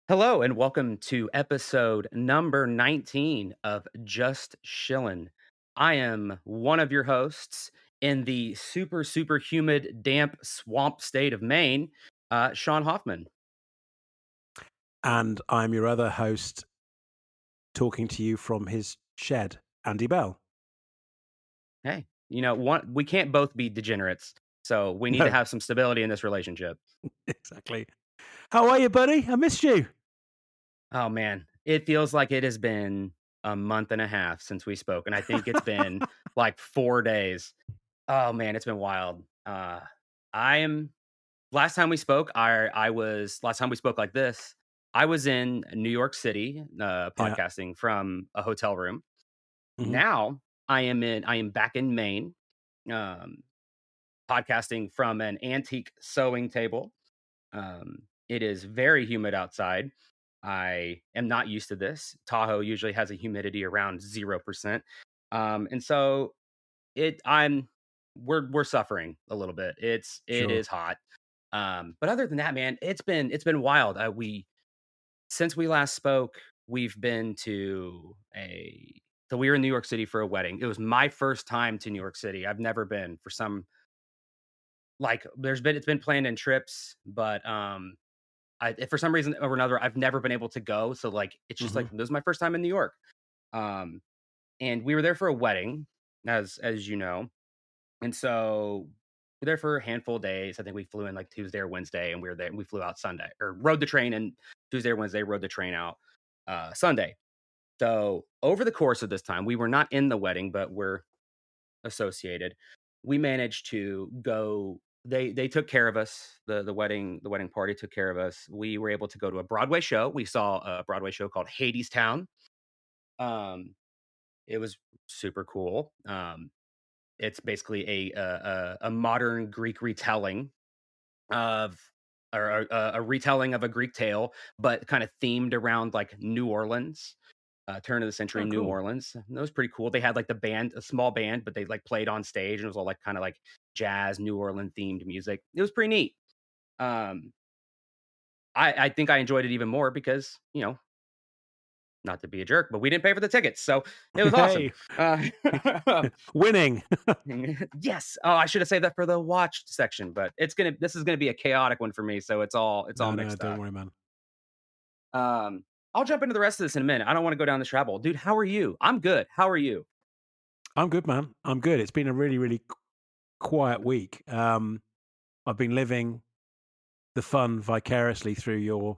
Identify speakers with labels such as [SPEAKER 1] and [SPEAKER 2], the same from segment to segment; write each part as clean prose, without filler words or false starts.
[SPEAKER 1] Hello and welcome to episode number 19 of Just Shillin'. I am one of your hosts in the super humid, damp swamp state of Maine, Sean Hoffman.
[SPEAKER 2] And I'm your other host talking to you from his shed, Andy Bell.
[SPEAKER 1] Hey, we can't both be degenerates, so we need to
[SPEAKER 2] No,
[SPEAKER 1] have some stability in this relationship.
[SPEAKER 2] exactly. How are you, buddy? I missed you.
[SPEAKER 1] Oh man, it feels like it has been a month and a half since we spoke, and I think it's been like 4 days. Oh man, it's been wild. I am last time we spoke like this, I was in New York City,
[SPEAKER 2] Yeah.
[SPEAKER 1] podcasting from a hotel room.
[SPEAKER 2] Hmm.
[SPEAKER 1] Now I am back in Maine, um, podcasting from an antique sewing table. It is very humid outside. I am not used to this. Tahoe usually has a humidity around 0%. And so it I'm we're suffering a little bit. It
[SPEAKER 2] Sure.
[SPEAKER 1] is hot. But other than that, man, it's been wild. We Since we last spoke, we've been to a so we were in New York City for a wedding. It was my first time to New York City. I've never been for some like there's been it's been planned in trips, but for some reason or another, I've never been able to go. So like it's just
[SPEAKER 2] Hmm.
[SPEAKER 1] like this is my first time in New York. Um and we were there for a wedding, as you know. And so we're there for a handful of days. I think we flew in like Tuesday or Wednesday, and we were there. We flew out Sunday or rode the train and Tuesday or Wednesday, rode the train out Sunday. So over the course of this time, we were not in the wedding, but we're associated. We managed to go. They took care of us. The wedding party took care of us. We were able to go to a Broadway show. We saw a Broadway show called Hades Town. Um, it was super cool. It's basically a modern Greek retelling of or a retelling of a Greek tale, but kind of themed around like New Orleans, turn of the century
[SPEAKER 2] Oh,
[SPEAKER 1] New
[SPEAKER 2] cool.
[SPEAKER 1] Orleans. That was pretty cool. They had like the band, a small band, but they like played on stage and it was all like kind of like jazz, New Orleans themed music. It was pretty neat. Um, I think I enjoyed it even more because not to be a jerk, but we didn't pay for the tickets, so it was awesome.
[SPEAKER 2] Hey,
[SPEAKER 1] Uh,
[SPEAKER 2] winning.
[SPEAKER 1] Yes. Oh, I should have saved that for the watched section, but this is gonna be a chaotic one for me, so it's all
[SPEAKER 2] No,
[SPEAKER 1] mixed
[SPEAKER 2] don't
[SPEAKER 1] up.
[SPEAKER 2] worry, man.
[SPEAKER 1] Um, I'll jump into the rest of this in a minute. I don't want to go down this rabbit hole. Dude, how are you? I'm good. How are you?
[SPEAKER 2] I'm good, man. I'm good. It's been a really quiet week. I've been living the fun vicariously through your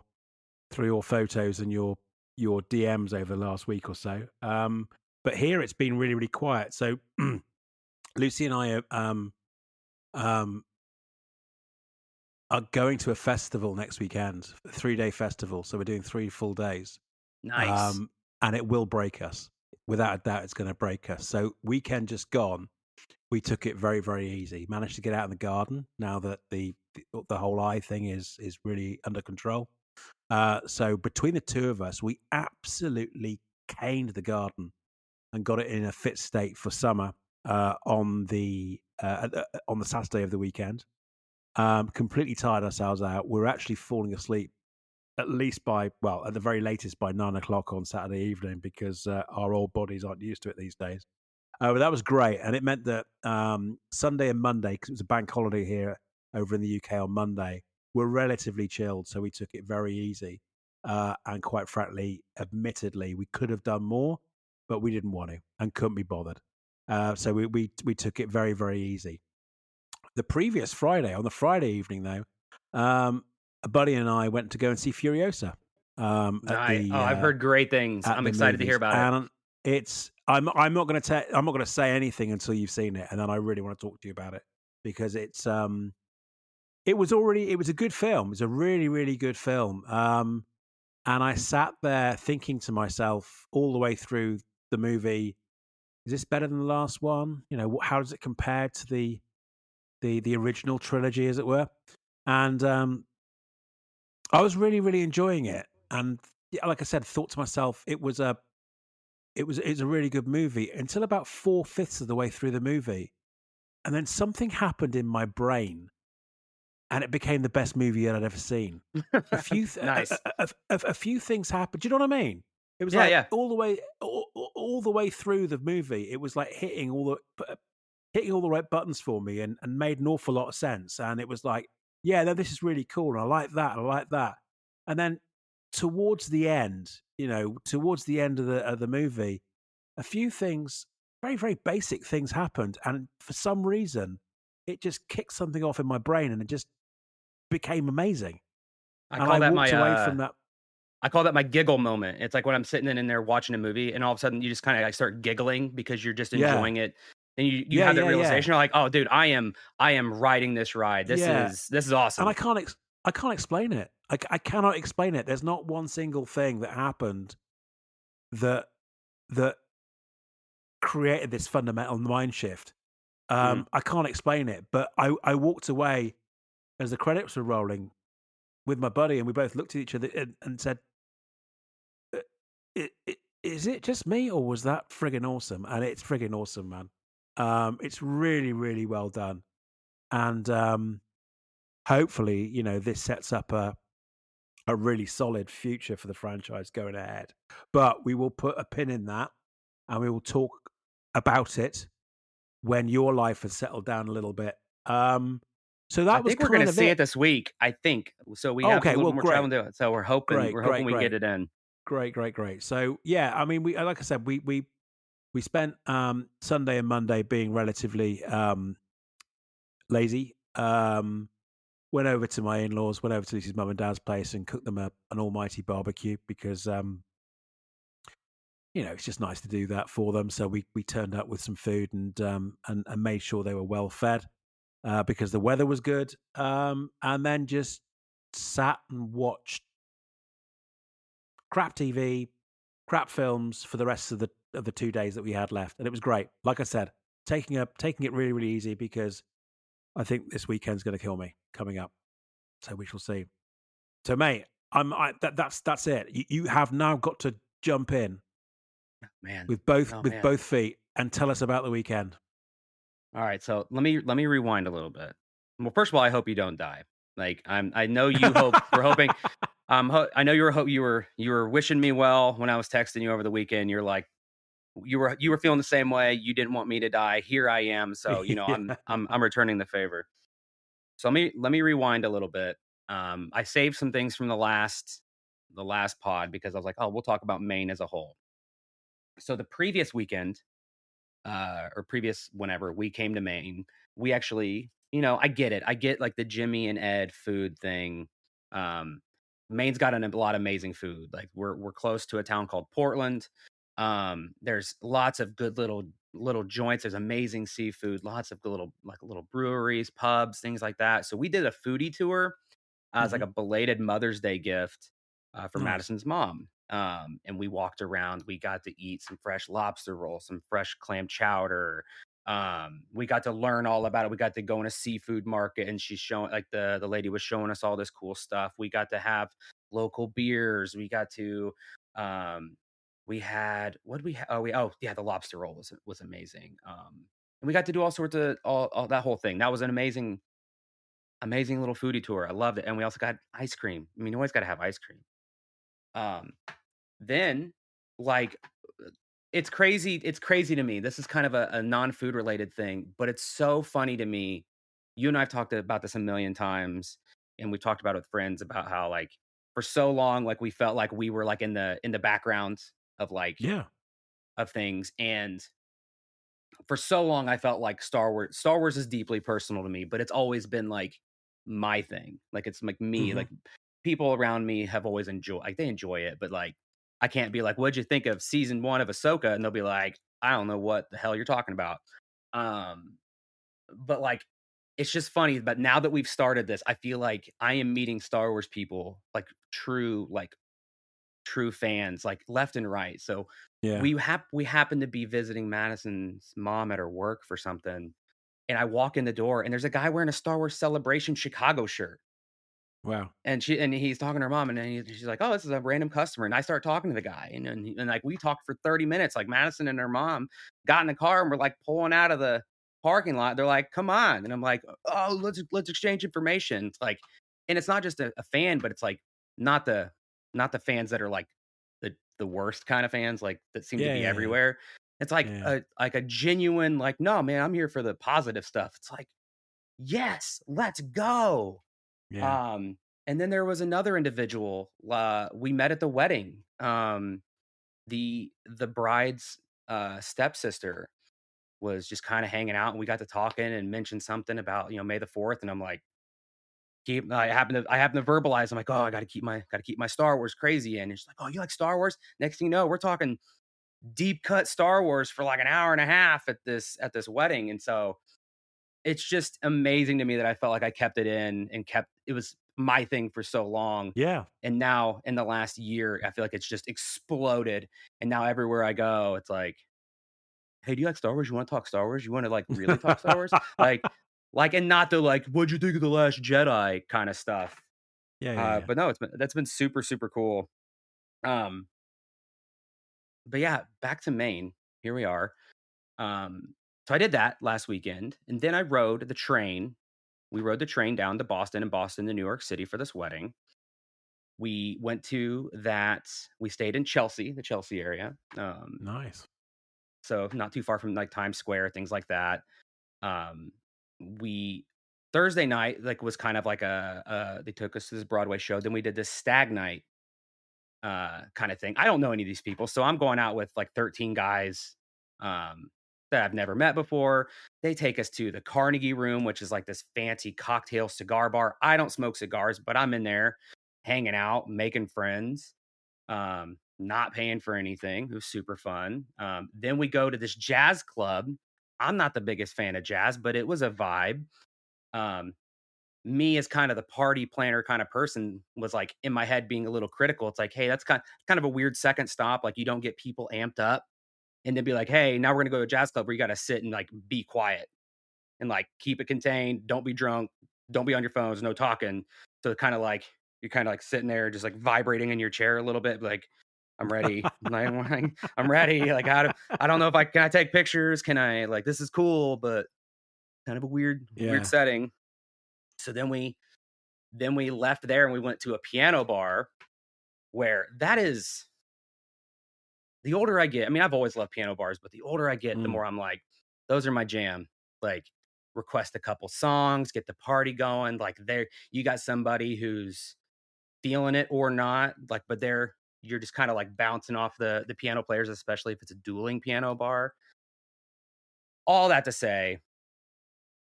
[SPEAKER 2] photos and your DMs over the last week or so. But here it's been really quiet. So Lucy and I um, are going to a festival next weekend, a 3-day festival. So we're doing 3 full days,
[SPEAKER 1] Nice.
[SPEAKER 2] um, and it will break us. Without a doubt, it's going to break us. So weekend just gone, we took it very easy. Managed to get out in the garden now that the whole eye thing is really under control. So between the two of us, we absolutely caned the garden and got it in a fit state for summer on the Saturday of the weekend. Completely tired ourselves out. We were actually falling asleep at the very latest by 9 o'clock on Saturday evening because our old bodies aren't used to it these days. But that was great, and it meant that Sunday and Monday, because it was a bank holiday here over in the UK on Monday, were relatively chilled. So we took it very easy, and quite frankly, admittedly, we could have done more, but we didn't want to and couldn't be bothered. So we took it very easy. The previous Friday, on the Friday evening though, a buddy and I went to go and see Furiosa at
[SPEAKER 1] Nice. Oh,
[SPEAKER 2] the
[SPEAKER 1] I've heard great things. I'm excited to hear
[SPEAKER 2] movies,
[SPEAKER 1] about it.
[SPEAKER 2] and I'm not going to say anything until you've seen it, and then I really want to talk to you about it because it was a good film. It was a really good film. And I sat there thinking to myself all the way through the movie, is this better than the last one? How does it compare to the original trilogy, as it were? And I was really enjoying it. And yeah, like I said, thought to myself, it was a really good movie until about 4/5 of the way through the movie, and then something happened in my brain and it became the best movie I'd ever seen. A few th
[SPEAKER 1] Nice.
[SPEAKER 2] a few things happened. Do you know what I mean? It was
[SPEAKER 1] Yeah,
[SPEAKER 2] like
[SPEAKER 1] yeah.
[SPEAKER 2] all the way through the movie, it was like hitting all the right buttons for me and made an awful lot of sense. And it was like, yeah, no, this is really cool. And I like that. I like that. And then towards the end, towards the end of the movie, a few things, very, very basic things happened. And for some reason, it just kicked something off in my brain and it just became amazing.
[SPEAKER 1] I
[SPEAKER 2] And
[SPEAKER 1] call
[SPEAKER 2] I
[SPEAKER 1] that
[SPEAKER 2] walked
[SPEAKER 1] my,
[SPEAKER 2] away from that.
[SPEAKER 1] I call that my giggle moment. It's like when I'm sitting in there watching a movie, and all of a sudden you just kinda, like, start giggling because you're just
[SPEAKER 2] Yeah.
[SPEAKER 1] enjoying it, and you
[SPEAKER 2] Yeah.
[SPEAKER 1] have that
[SPEAKER 2] Yeah. Yeah.
[SPEAKER 1] realization, you're like, "Oh, dude, I am riding this ride. This
[SPEAKER 2] Yeah.
[SPEAKER 1] is this is
[SPEAKER 2] And
[SPEAKER 1] awesome."
[SPEAKER 2] I can't explain it. I cannot explain it. There's not one single thing that happened that that created this fundamental mind shift.
[SPEAKER 1] Mhm.
[SPEAKER 2] I can't explain it, but I walked away as the credits were rolling with my buddy, and we both looked at each other and said, "Is it just me, or was that friggin' awesome?" And it's friggin' awesome, man. It's really, really well done, and hopefully, this sets up a really solid future for the franchise going ahead. But we will put a pin in that, and we will talk about it when your life has settled down a little bit. So
[SPEAKER 1] I
[SPEAKER 2] that was
[SPEAKER 1] think we're gonna
[SPEAKER 2] kind of
[SPEAKER 1] see it
[SPEAKER 2] it.
[SPEAKER 1] this week, I think. So we
[SPEAKER 2] Oh,
[SPEAKER 1] have a
[SPEAKER 2] okay,
[SPEAKER 1] little
[SPEAKER 2] well,
[SPEAKER 1] more
[SPEAKER 2] great,
[SPEAKER 1] travel to do it, so we're hoping
[SPEAKER 2] great,
[SPEAKER 1] we're
[SPEAKER 2] great,
[SPEAKER 1] hoping we can get
[SPEAKER 2] great,
[SPEAKER 1] it in.
[SPEAKER 2] great, great, great. So yeah, I mean, we like I said, we spent Sunday and Monday being relatively lazy. Went over to my in-laws, went over to his mum and dad's place, and cooked them an almighty barbecue because it's just nice to do that for them. So we turned up with some food and made sure they were well fed because the weather was good. And then just sat and watched crap TV, crap films for the rest of the 2 days that we had left, and it was great. Like I said, taking it really, really easy because I think this weekend's going to kill me coming up. So we shall see. So, mate, that's it. You have now got to jump in
[SPEAKER 1] Man.
[SPEAKER 2] with both
[SPEAKER 1] Oh,
[SPEAKER 2] with
[SPEAKER 1] man.
[SPEAKER 2] both feet and tell us about the weekend.
[SPEAKER 1] Alright, so let me rewind a little bit. Well, first of all, I hope you don't die. Like, I know you hope we're hoping I know you were wishing me well when I was texting you over the weekend. You're like, you were feeling the same way. You didn't want me to die. Here I am. So, I'm
[SPEAKER 2] Yeah.
[SPEAKER 1] I'm I'm returning the favor. So let me rewind a little bit. I saved some things from the last pod because I was like, "Oh, we'll talk about Maine as a whole." So the previous weekend, or previous whenever we came to Maine, we actually, I get it. I get like the Jimmy and Ed food thing. Um, Maine's got a lot of amazing food. Like we're close to a town called Portland. There's lots of good little joints. There's amazing seafood. Lots of good little breweries, pubs, things like that. So we did a foodie tour as like
[SPEAKER 2] Mhm.
[SPEAKER 1] a belated Mother's Day gift for
[SPEAKER 2] Nice.
[SPEAKER 1] Madison's mom. And we walked around. We got to eat some fresh lobster rolls, some fresh clam chowder. We got to learn all about it. We got to go in a seafood market, and she's showing like the lady was showing us all this cool stuff. We got to have local beers. We got to we had what did we ha- oh yeah, the lobster roll was amazing. And we got to do all sorts of all that whole thing. That was an amazing little foodie tour. I loved it, and we also got ice cream. I mean, you always gotta have ice cream. Um, then, like, it's crazy to me. This is kind of a non-food related thing, but it's so funny to me. You and I have talked about this a million times, and we've talked about it with friends about how, like, for so long, like, we felt like we were, like, in the background of, like,
[SPEAKER 2] Yeah.
[SPEAKER 1] of things, and for so long I felt like Star Wars is deeply personal to me, but it's always been like my thing. Like it's like me.
[SPEAKER 2] Mhm.
[SPEAKER 1] Like people around me have always they enjoy it, but like I can't be like, "What'd you think of season 1 of Ahsoka?" And they'll be like, "I don't know what the hell you're talking about." Um, but like it's just funny, but now that we've started this, I feel like I am meeting Star Wars people, true fans, like, left and right. So,
[SPEAKER 2] Yeah.
[SPEAKER 1] we happen to be visiting Madison's mom at her work for something, and I walk in the door, and there's a guy wearing a Star Wars Celebration Chicago shirt,
[SPEAKER 2] Wow.
[SPEAKER 1] and he's talking to her mom, and then she's like, "Oh, this is a random customer," and I start talking to the guy, like, we talked for 30 minutes, like, Madison and her mom got in the car, and we're, like, pulling out of the parking lot. They're like, "Come on." And I'm like, "Oh, let's exchange information." It's like, and it's not just a fan, but it's like not the not the fans that are like the worst kind of fans, like that seem to
[SPEAKER 2] Yeah,
[SPEAKER 1] be
[SPEAKER 2] yeah, yeah.
[SPEAKER 1] everywhere. It's
[SPEAKER 2] Yeah.
[SPEAKER 1] like a genuine, like, no, man, I'm here for the positive stuff. It's like, yes, let's go.
[SPEAKER 2] Yeah.
[SPEAKER 1] Um, and then there was another individual, we met at the wedding. The bride's stepsister was just kind of hanging out, and we got to talking and mentioned something about, May the 4th. And I'm like, I happen to verbalize. I'm like, oh, I got to keep my Star Wars crazy. And it's like, oh, you like Star Wars? Next thing you know, we're talking deep cut Star Wars for like an hour and a half at this wedding. And so it's just amazing to me that I felt like I kept it in and kept it was my thing for so long.
[SPEAKER 2] Yeah.
[SPEAKER 1] And now in the last year, I feel like it's just exploded. And now everywhere I go, it's like, "Hey, do you like Star Wars? You wanna talk Star Wars? You wanna, like, really talk Star Wars?" And not the, like, "What'd you think of The Last Jedi?" kinda stuff.
[SPEAKER 2] Yeah, yeah, yeah.
[SPEAKER 1] But no, that's been super, super cool. Um, but yeah, back to Maine. Here we are. So I did that last weekend, and then I rode the train. We rode the train down to Boston and Boston to New York City for this wedding. We went to that we stayed in Chelsea, the Chelsea area,
[SPEAKER 2] Nice.
[SPEAKER 1] so not too far from, like, Times Square, things like that. Um, we Thursday night, like, was kind of like they took us to this Broadway show, then we did this stag night, kinda thing. I don't know any of these people, so I'm going out with, like, 13 guys, um, that I've never met before. They take us to the Carnegie Room, which is, like, this fancy cocktail cigar bar. I don't smoke cigars, but I'm in there hanging out, making friends, not paying for anything. It was super fun. Then we go to this jazz club. I'm not the biggest fan of jazz, but it was a vibe. Um, Me as kind of the party planner kind of person was like in my head being a little critical. It's like, hey, that's kind of a weird second stop. Like you don't get people amped up and then be like, hey, now we're gonna go to a jazz club where you gotta sit and like be quiet and like keep it contained. Don't be drunk. Don't be on your phones. No talking. So kind of like you're kind of like sitting there, just like vibrating in your chair a little bit. Like I'm ready. I'm ready. Like I don't know if I can I take pictures. Can I like this is cool, but kind of a weird
[SPEAKER 2] Yeah.
[SPEAKER 1] setting. So then we left there and we went to a piano bar where that is the older I get. I mean, I've always loved piano bars, but the older I get, the
[SPEAKER 2] Mm.
[SPEAKER 1] more I'm like, those are my jam. Like, request a couple songs, get the party going. Like, there, you got somebody who's feeling it or not. Like, but you're just kind of like bouncing off the piano players, especially if it's a dueling piano bar. All that to say,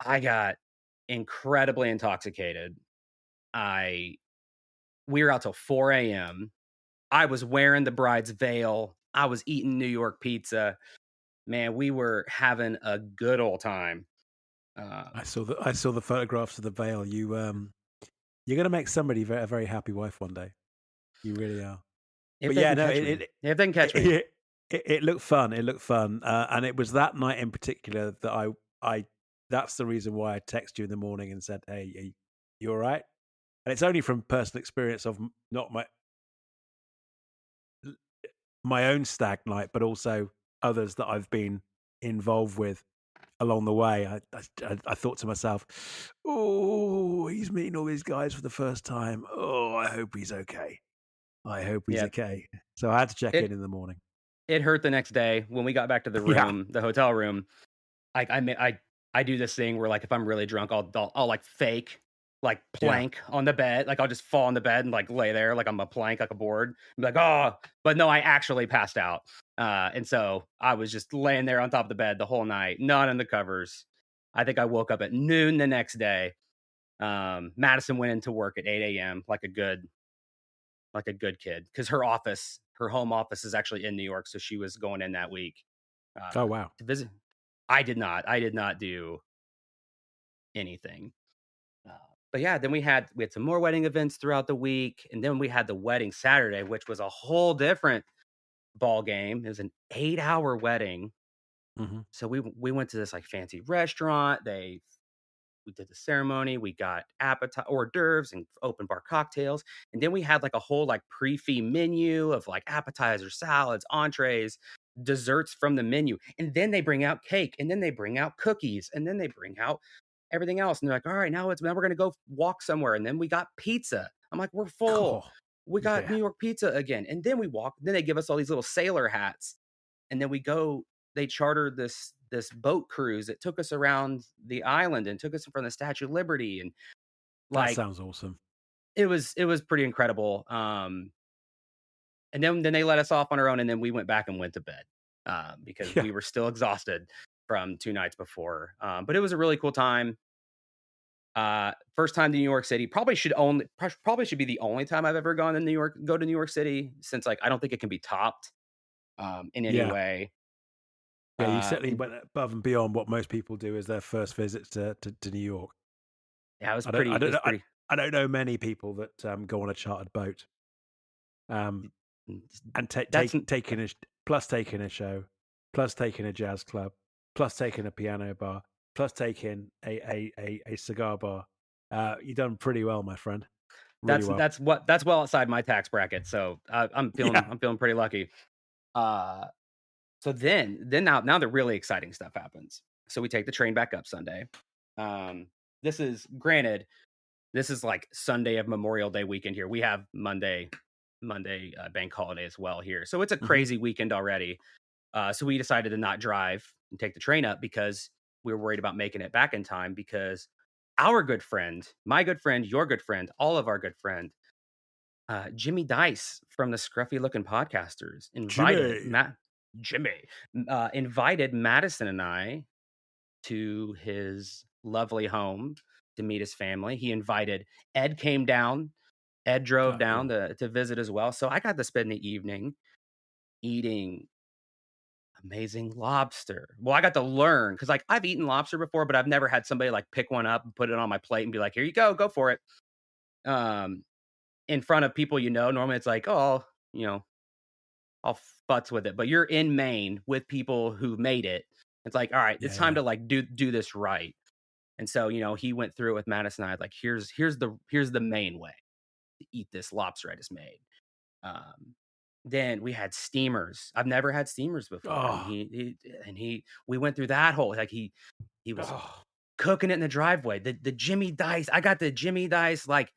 [SPEAKER 1] I got incredibly intoxicated. I We were out till 4 a.m. I was wearing the bride's veil. I was eating New York pizza. Man, we were having a good old time. Um,
[SPEAKER 2] I saw the photographs of the veil. You're gonna make somebody a very happy wife one day. You really are.
[SPEAKER 1] if
[SPEAKER 2] But
[SPEAKER 1] they
[SPEAKER 2] yeah,
[SPEAKER 1] can
[SPEAKER 2] no,
[SPEAKER 1] catch me. If they can catch me.
[SPEAKER 2] it looked fun. It looked fun, and it was that night in particular that I that's the reason why I texted you in the morning and said, "Hey, you all right?" And it's only from personal experience of not my own stag night, but also others that I've been involved with along the way. I thought to myself, "Oh, he's meeting all these guys for the first time. Oh, I hope he's okay. I hope he's
[SPEAKER 1] Yeah.
[SPEAKER 2] okay." So I had to check
[SPEAKER 1] It
[SPEAKER 2] in the morning.
[SPEAKER 1] it hurt the next day when we got back to the
[SPEAKER 2] Yeah,
[SPEAKER 1] room, the hotel room. Like I do this thing where like if I'm really drunk, I'll like fake like
[SPEAKER 2] yeah.
[SPEAKER 1] plank on the bed. Like I'll just fall on the bed and like lay there like I'm a plank, like a board. I'm like, oh, but no, I actually passed out. And so I was just laying there on top of the bed the whole night, not in the covers. I think I woke up at noon the next day. Madison went into work at 8 a.m. Like a good kid because her home office is actually in New York, so she was going in that week
[SPEAKER 2] Oh wow.
[SPEAKER 1] to visit. I did not do anything. Uh, but yeah, then we had some more wedding events throughout the week, and then we had the wedding Saturday, which was a whole different ball game. It was an 8-hour wedding,
[SPEAKER 2] Hmm.
[SPEAKER 1] so we went to this like fancy restaurant. We did the ceremony. We got appetite hors d'oeuvres and open bar cocktails, and then we had like a whole like pre-fee menu of like appetizers, salads, entrees. desserts from the menu, and then they bring out cake, and then they bring out cookies, and then they bring out everything else, and they're like, "All right, now we're gonna go walk somewhere," and then we got pizza. I'm like, "We're full.
[SPEAKER 2] Oh,
[SPEAKER 1] We got New
[SPEAKER 2] yeah.
[SPEAKER 1] York pizza again," and then we walk. Then they give us all these little sailor hats, and then we go. They chartered this boat cruise that took us around the island and took us from the Statue of Liberty, and
[SPEAKER 2] That
[SPEAKER 1] like
[SPEAKER 2] sounds awesome.
[SPEAKER 1] it was pretty incredible. And then they let us off on our own, and then we went back and went to bed because
[SPEAKER 2] Yeah.
[SPEAKER 1] we were still exhausted from 2 nights before. But it was a really cool time. First time to New York City. Probably should be the only time I've ever gone to New York. Go to New York City since like I don't think it can be topped in any
[SPEAKER 2] Yeah.
[SPEAKER 1] way.
[SPEAKER 2] Yeah, you certainly
[SPEAKER 1] And
[SPEAKER 2] went above and beyond what most people do as their first visits to New York.
[SPEAKER 1] yeah, it was
[SPEAKER 2] I don't
[SPEAKER 1] pretty.
[SPEAKER 2] I
[SPEAKER 1] It
[SPEAKER 2] don't
[SPEAKER 1] was
[SPEAKER 2] know
[SPEAKER 1] pretty.
[SPEAKER 2] I don't know many people that, go on a chartered boat, um, and
[SPEAKER 1] That's
[SPEAKER 2] taking a plus taking a show, plus taking a jazz club, plus taking a piano bar, plus taking a cigar bar. You've done pretty well, my friend. Really well.
[SPEAKER 1] that's well outside my tax bracket. So I'm feeling
[SPEAKER 2] Yeah.
[SPEAKER 1] I'm feeling pretty lucky. Uh, So now the really exciting stuff happens. So we take the train back up Sunday. Um, this is granted, this is like Sunday of Memorial Day weekend here. We have Monday bank holiday as well here. So it's a
[SPEAKER 2] Mhm.
[SPEAKER 1] crazy weekend already. So we decided to not drive and take the train up because we were worried about making it back in time because our good friend, my good friend, your good friend, all of our good friend, Jimmy Dice from the Scruffy Looking Podcasters
[SPEAKER 2] Jimmy.
[SPEAKER 1] Jimmy invited Madison and I to his lovely home to meet his family. He invited Ed came down. Ed drove
[SPEAKER 2] Oh,
[SPEAKER 1] down
[SPEAKER 2] cool.
[SPEAKER 1] to visit as well. So I got to spend the evening eating amazing lobster. Well, I got to learn because like I've eaten lobster before, but I've never had somebody like pick one up and put it on my plate and be like, "Here you go for it." Um, in front of people you know, normally it's like, "Oh, you know, I'll futz with it." But you're in Maine with people who made it. It's like, all right, it's
[SPEAKER 2] Yeah,
[SPEAKER 1] time
[SPEAKER 2] yeah.
[SPEAKER 1] to like do this right. And so, he went through it with Madison and I, like, here's the main way to eat this lobster I just made. Um, then we had steamers. I've never had steamers before. And
[SPEAKER 2] Oh,
[SPEAKER 1] we went through that whole like he was
[SPEAKER 2] oh,
[SPEAKER 1] cooking it in the driveway. The Jimmy Dice, I got the Jimmy Dice like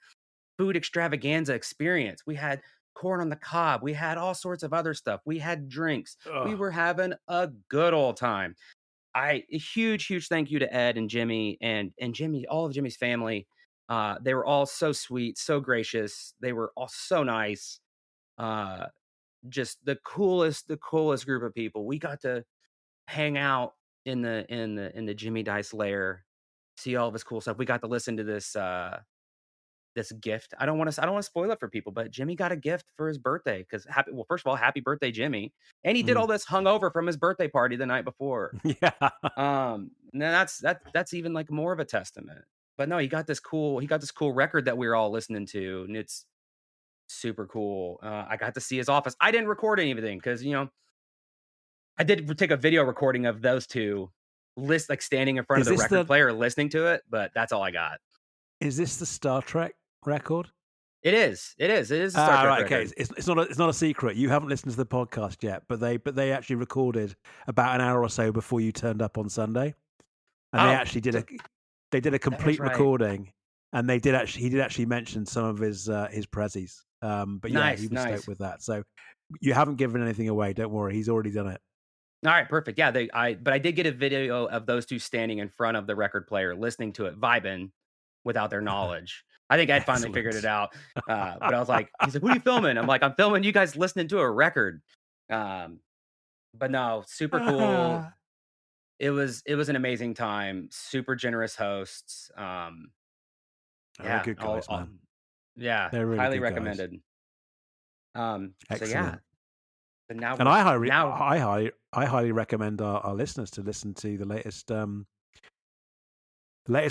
[SPEAKER 1] food extravaganza experience. We had corn on the cob. We had all sorts of other stuff. We had drinks. We
[SPEAKER 2] oh.
[SPEAKER 1] were having a good old time. A huge thank you to Ed and Jimmy and Jimmy, all of Jimmy's family. They were all so sweet, so gracious. They were all so nice. Uh, just the coolest group of people. We got to hang out in the Jimmy Dice lair, see all of his cool stuff. We got to listen to this gift. I don't want to spoil it for people, but Jimmy got a gift for his birthday because first of all, happy birthday, Jimmy. And he did all
[SPEAKER 2] Mm.
[SPEAKER 1] this hungover from his birthday party the night before.
[SPEAKER 2] Yeah.
[SPEAKER 1] And then that's even like more of a testament. But no, he got this cool record that we were all listening to, and it's super cool. I got to see his office. I didn't record anything because I did take a video recording of those two like standing in front of
[SPEAKER 2] Is
[SPEAKER 1] the
[SPEAKER 2] this
[SPEAKER 1] record
[SPEAKER 2] the
[SPEAKER 1] player listening to it, but that's all I got.
[SPEAKER 2] is this the Star Trek record?
[SPEAKER 1] It is a Star
[SPEAKER 2] Ah,
[SPEAKER 1] Trek
[SPEAKER 2] right, okay.
[SPEAKER 1] record.
[SPEAKER 2] It's not a secret. You haven't listened to the podcast yet, but they actually recorded about an hour or so before you turned up on Sunday, and they
[SPEAKER 1] Oh,
[SPEAKER 2] actually did a
[SPEAKER 1] that is
[SPEAKER 2] complete
[SPEAKER 1] right.
[SPEAKER 2] recording, and he did actually mention some of his prezzies. But yeah, he
[SPEAKER 1] Nice,
[SPEAKER 2] was stoked
[SPEAKER 1] nice.
[SPEAKER 2] with that. So you haven't given anything away. Don't worry. He's already done it.
[SPEAKER 1] All right, perfect. Yeah, but I did get a video of those two standing in front of the record player, listening to it, vibing without their knowledge. I think Ed finally figured it
[SPEAKER 2] Excellent.
[SPEAKER 1] out. But I was like, he's like, "What are you filming?" I'm like, "I'm filming you guys listening to a record." Um, but no, super cool. It was an amazing time. Super generous hosts.
[SPEAKER 2] They're
[SPEAKER 1] Yeah,
[SPEAKER 2] good guys, man.
[SPEAKER 1] yeah,
[SPEAKER 2] They're really
[SPEAKER 1] highly
[SPEAKER 2] good guys.
[SPEAKER 1] recommended. So yeah,
[SPEAKER 2] Excellent.
[SPEAKER 1] but now
[SPEAKER 2] And
[SPEAKER 1] we're now.
[SPEAKER 2] I highly recommend our listeners to listen to the latest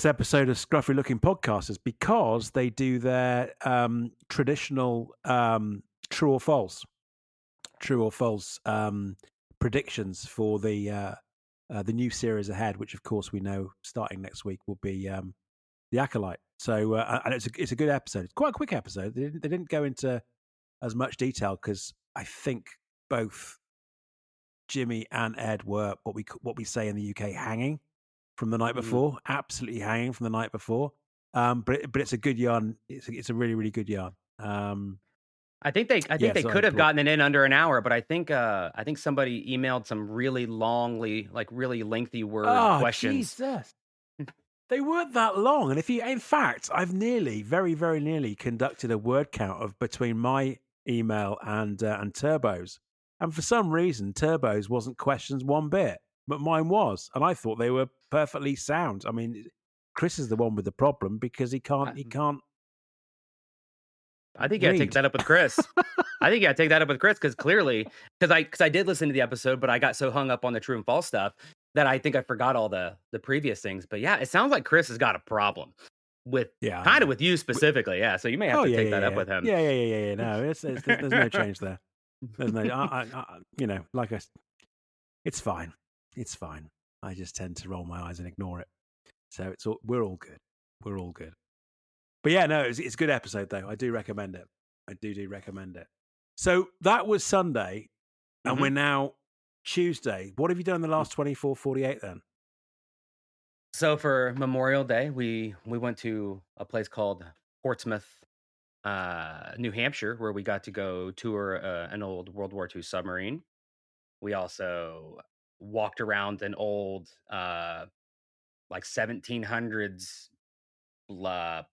[SPEAKER 2] episode of Scruffy Looking Podcasters because they do their traditional true or false predictions for the new series ahead, which of course we know starting next week will be the Acolyte. So and it's a good episode. It's quite a quick episode. They didn't go into as much detail because I think both Jimmy and Ed were what we say in the UK hanging from the night
[SPEAKER 1] Mhm.
[SPEAKER 2] before, absolutely hanging from the night before. But it's a good yarn. It's a really really good yarn.
[SPEAKER 1] I think
[SPEAKER 2] Yeah,
[SPEAKER 1] they
[SPEAKER 2] so I
[SPEAKER 1] could have
[SPEAKER 2] applaud.
[SPEAKER 1] gotten it in under an hour, but I think somebody emailed some really longly like, really lengthy word
[SPEAKER 2] Oh
[SPEAKER 1] questions.
[SPEAKER 2] Jesus! They weren't that long, and if you, in fact, I've nearly, very, very nearly conducted a word count of between my email and Turbo's, and for some reason, Turbo's wasn't questions one bit, but mine was, and I thought they were perfectly sound. I mean, Chris is the one with the problem because he can't
[SPEAKER 1] I
[SPEAKER 2] he can't
[SPEAKER 1] I think you gotta take
[SPEAKER 2] read.
[SPEAKER 1] that up with Chris. I think you gotta take that up with Chris because clearly, because I did listen to the episode, but I got so hung up on the true and false stuff that I think I forgot all the previous things. But yeah, it sounds like Chris has got a problem with
[SPEAKER 2] Yeah, I
[SPEAKER 1] kinda
[SPEAKER 2] know.
[SPEAKER 1] with you specifically, yeah, so you may have
[SPEAKER 2] Oh
[SPEAKER 1] to
[SPEAKER 2] yeah,
[SPEAKER 1] take
[SPEAKER 2] yeah,
[SPEAKER 1] that
[SPEAKER 2] yeah,
[SPEAKER 1] up
[SPEAKER 2] yeah,
[SPEAKER 1] with him.
[SPEAKER 2] yeah, yeah, yeah, yeah. Yeah. No, there's no change there. There's no, like it's fine, it's fine. I just tend to roll my eyes and ignore it. So we're all good. We're all good. But yeah, no, it's a good episode though. I do recommend it. I do recommend it. So that was Sunday, and we're
[SPEAKER 1] Mhm.
[SPEAKER 2] now Tuesday. What have you done in the last 24, 48 then?
[SPEAKER 1] So for Memorial Day, we went to a place called Portsmouth, New Hampshire, where we got to go tour, an old World War II submarine. We also walked around an old, like 1700s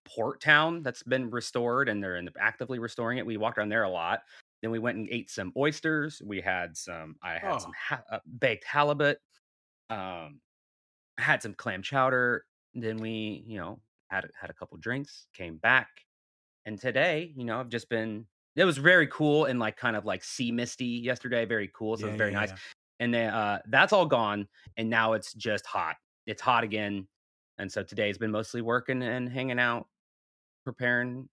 [SPEAKER 1] port town that's been restored, and actively restoring it. We walked around there a lot. Then we went and ate some oysters. I had some
[SPEAKER 2] Oh,
[SPEAKER 1] baked halibut. Um, I had some clam chowder. Then we, had a couple drinks. Came back, and today, I've just been. It was very cool and like kind of like sea misty yesterday. Very cool, so it
[SPEAKER 2] yeah,
[SPEAKER 1] was
[SPEAKER 2] yeah,
[SPEAKER 1] very nice.
[SPEAKER 2] yeah.
[SPEAKER 1] And then that's all gone, and now it's just hot. It's hot again, and so today's been mostly working and hanging out, preparing,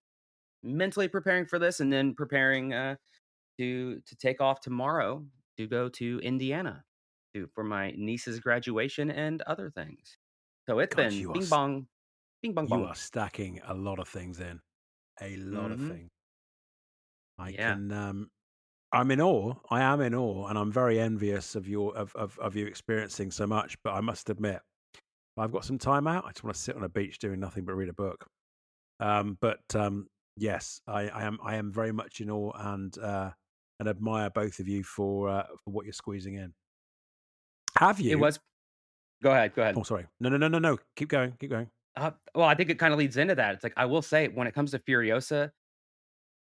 [SPEAKER 1] mentally preparing for this, and then preparing to take off tomorrow to go to Indiana for my niece's graduation and other things. So it's
[SPEAKER 2] God,
[SPEAKER 1] been bing bong
[SPEAKER 2] you
[SPEAKER 1] bong.
[SPEAKER 2] are stacking a lot of things in. A lot of
[SPEAKER 1] Hmm.
[SPEAKER 2] things. I
[SPEAKER 1] Yeah,
[SPEAKER 2] can I'm in awe. I am in awe, and I'm very envious of you experiencing so much. But I must admit, I've got some time out. I just want to sit on a beach doing nothing but read a book. But yes, I am very much in awe and admire both of you for what you're squeezing in. Have
[SPEAKER 1] it
[SPEAKER 2] you?
[SPEAKER 1] was. Go ahead. Go ahead.
[SPEAKER 2] Oh, sorry. No, no, no, no, no. Keep going. Keep going.
[SPEAKER 1] Well, I think it kind of leads into that. It's like I will say when it comes to Furiosa,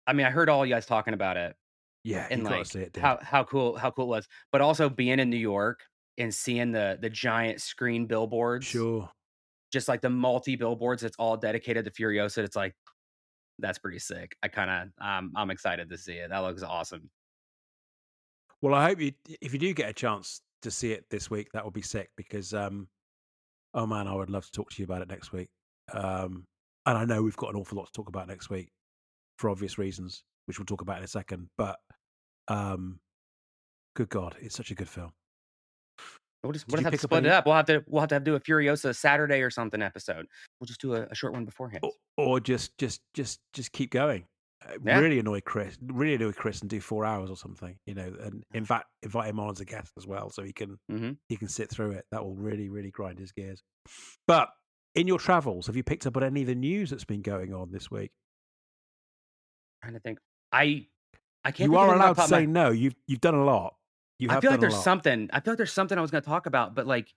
[SPEAKER 1] I mean, I heard all you guys talking about it
[SPEAKER 2] Yeah,
[SPEAKER 1] and
[SPEAKER 2] you got to
[SPEAKER 1] like
[SPEAKER 2] see it, dude.
[SPEAKER 1] how cool it was, but also being in New York and seeing the giant screen billboards,
[SPEAKER 2] Sure.
[SPEAKER 1] just like the multi billboards that's all dedicated to Furiosa. It's like that's pretty sick. I'm excited to see it. That looks awesome.
[SPEAKER 2] Well, I hope if you do get a chance to see it this week, that would be sick because oh man, I would love to talk to you about it next week. And I know we've got an awful lot to talk about next week for obvious reasons, which we'll talk about in a second. But um, good God, it's such a good film.
[SPEAKER 1] We'll
[SPEAKER 2] Did
[SPEAKER 1] just
[SPEAKER 2] you
[SPEAKER 1] have to
[SPEAKER 2] pick up
[SPEAKER 1] split it
[SPEAKER 2] any,
[SPEAKER 1] up. We'll have to do a Furiosa Saturday or something episode. We'll just do a short one beforehand.
[SPEAKER 2] or just keep going?
[SPEAKER 1] Yeah.
[SPEAKER 2] Really annoy Chris, and do 4 hours or something. And in fact, invite him on as a guest as well, so
[SPEAKER 1] Mm-hmm.
[SPEAKER 2] he can sit through it. That will really really grind his gears. But in your travels, have you picked up on any of the news that's been going on this week?
[SPEAKER 1] Trying to think. I I can't
[SPEAKER 2] You
[SPEAKER 1] think of
[SPEAKER 2] are
[SPEAKER 1] anything off
[SPEAKER 2] allowed
[SPEAKER 1] the
[SPEAKER 2] to
[SPEAKER 1] top of
[SPEAKER 2] say
[SPEAKER 1] my.
[SPEAKER 2] no. You've done a lot. You
[SPEAKER 1] I
[SPEAKER 2] have
[SPEAKER 1] feel like
[SPEAKER 2] done a
[SPEAKER 1] there's
[SPEAKER 2] lot.
[SPEAKER 1] something. I feel like there's something I was going to talk about, but like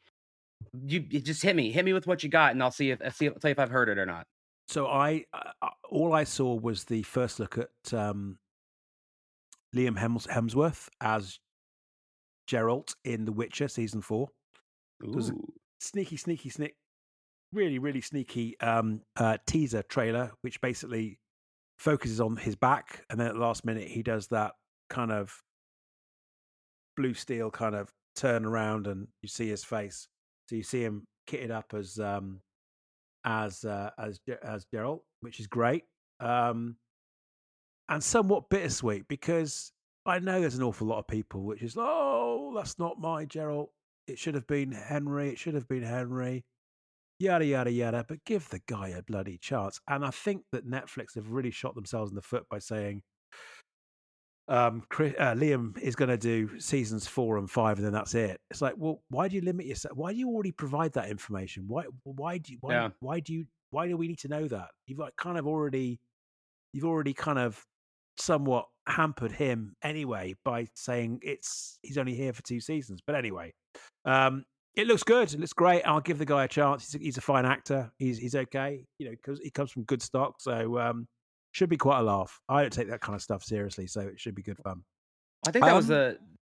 [SPEAKER 1] you just hit me. Hit me with what you got, and I'll see if tell you if I've heard it or not.
[SPEAKER 2] So all I saw was the first look at Liam Hemsworth as Geralt in The Witcher season 4. There was a
[SPEAKER 1] Ooh.
[SPEAKER 2] sneaky, really, really sneaky teaser trailer, which basically focuses on his back, and then at the last minute he does that kind of blue steel kind of turn around, and you see his face. So you see him kitted up as Geralt, which is great. Um, and somewhat bittersweet because I know there's an awful lot of people which is, oh, that's not my Geralt. It should have been Henry. It should have been Henry. Yada yada yada. But give the guy a bloody chance. And I think that Netflix have really shot themselves in the foot by saying Liam is going to do seasons 4 and 5, and then that's it. It's like, well, why do you limit yourself? Why do you already provide that information?
[SPEAKER 1] Yeah.
[SPEAKER 2] Why do we need to know that? You've already kind of somewhat hampered him anyway by saying he's only here for 2 seasons. But anyway, um, it looks good. It looks great. I'll give the guy a chance. He's a fine actor. He's okay. Because he comes from good stock, so should be quite a laugh. I don't take that kind of stuff seriously, so it should be good fun.
[SPEAKER 1] I think
[SPEAKER 2] Um,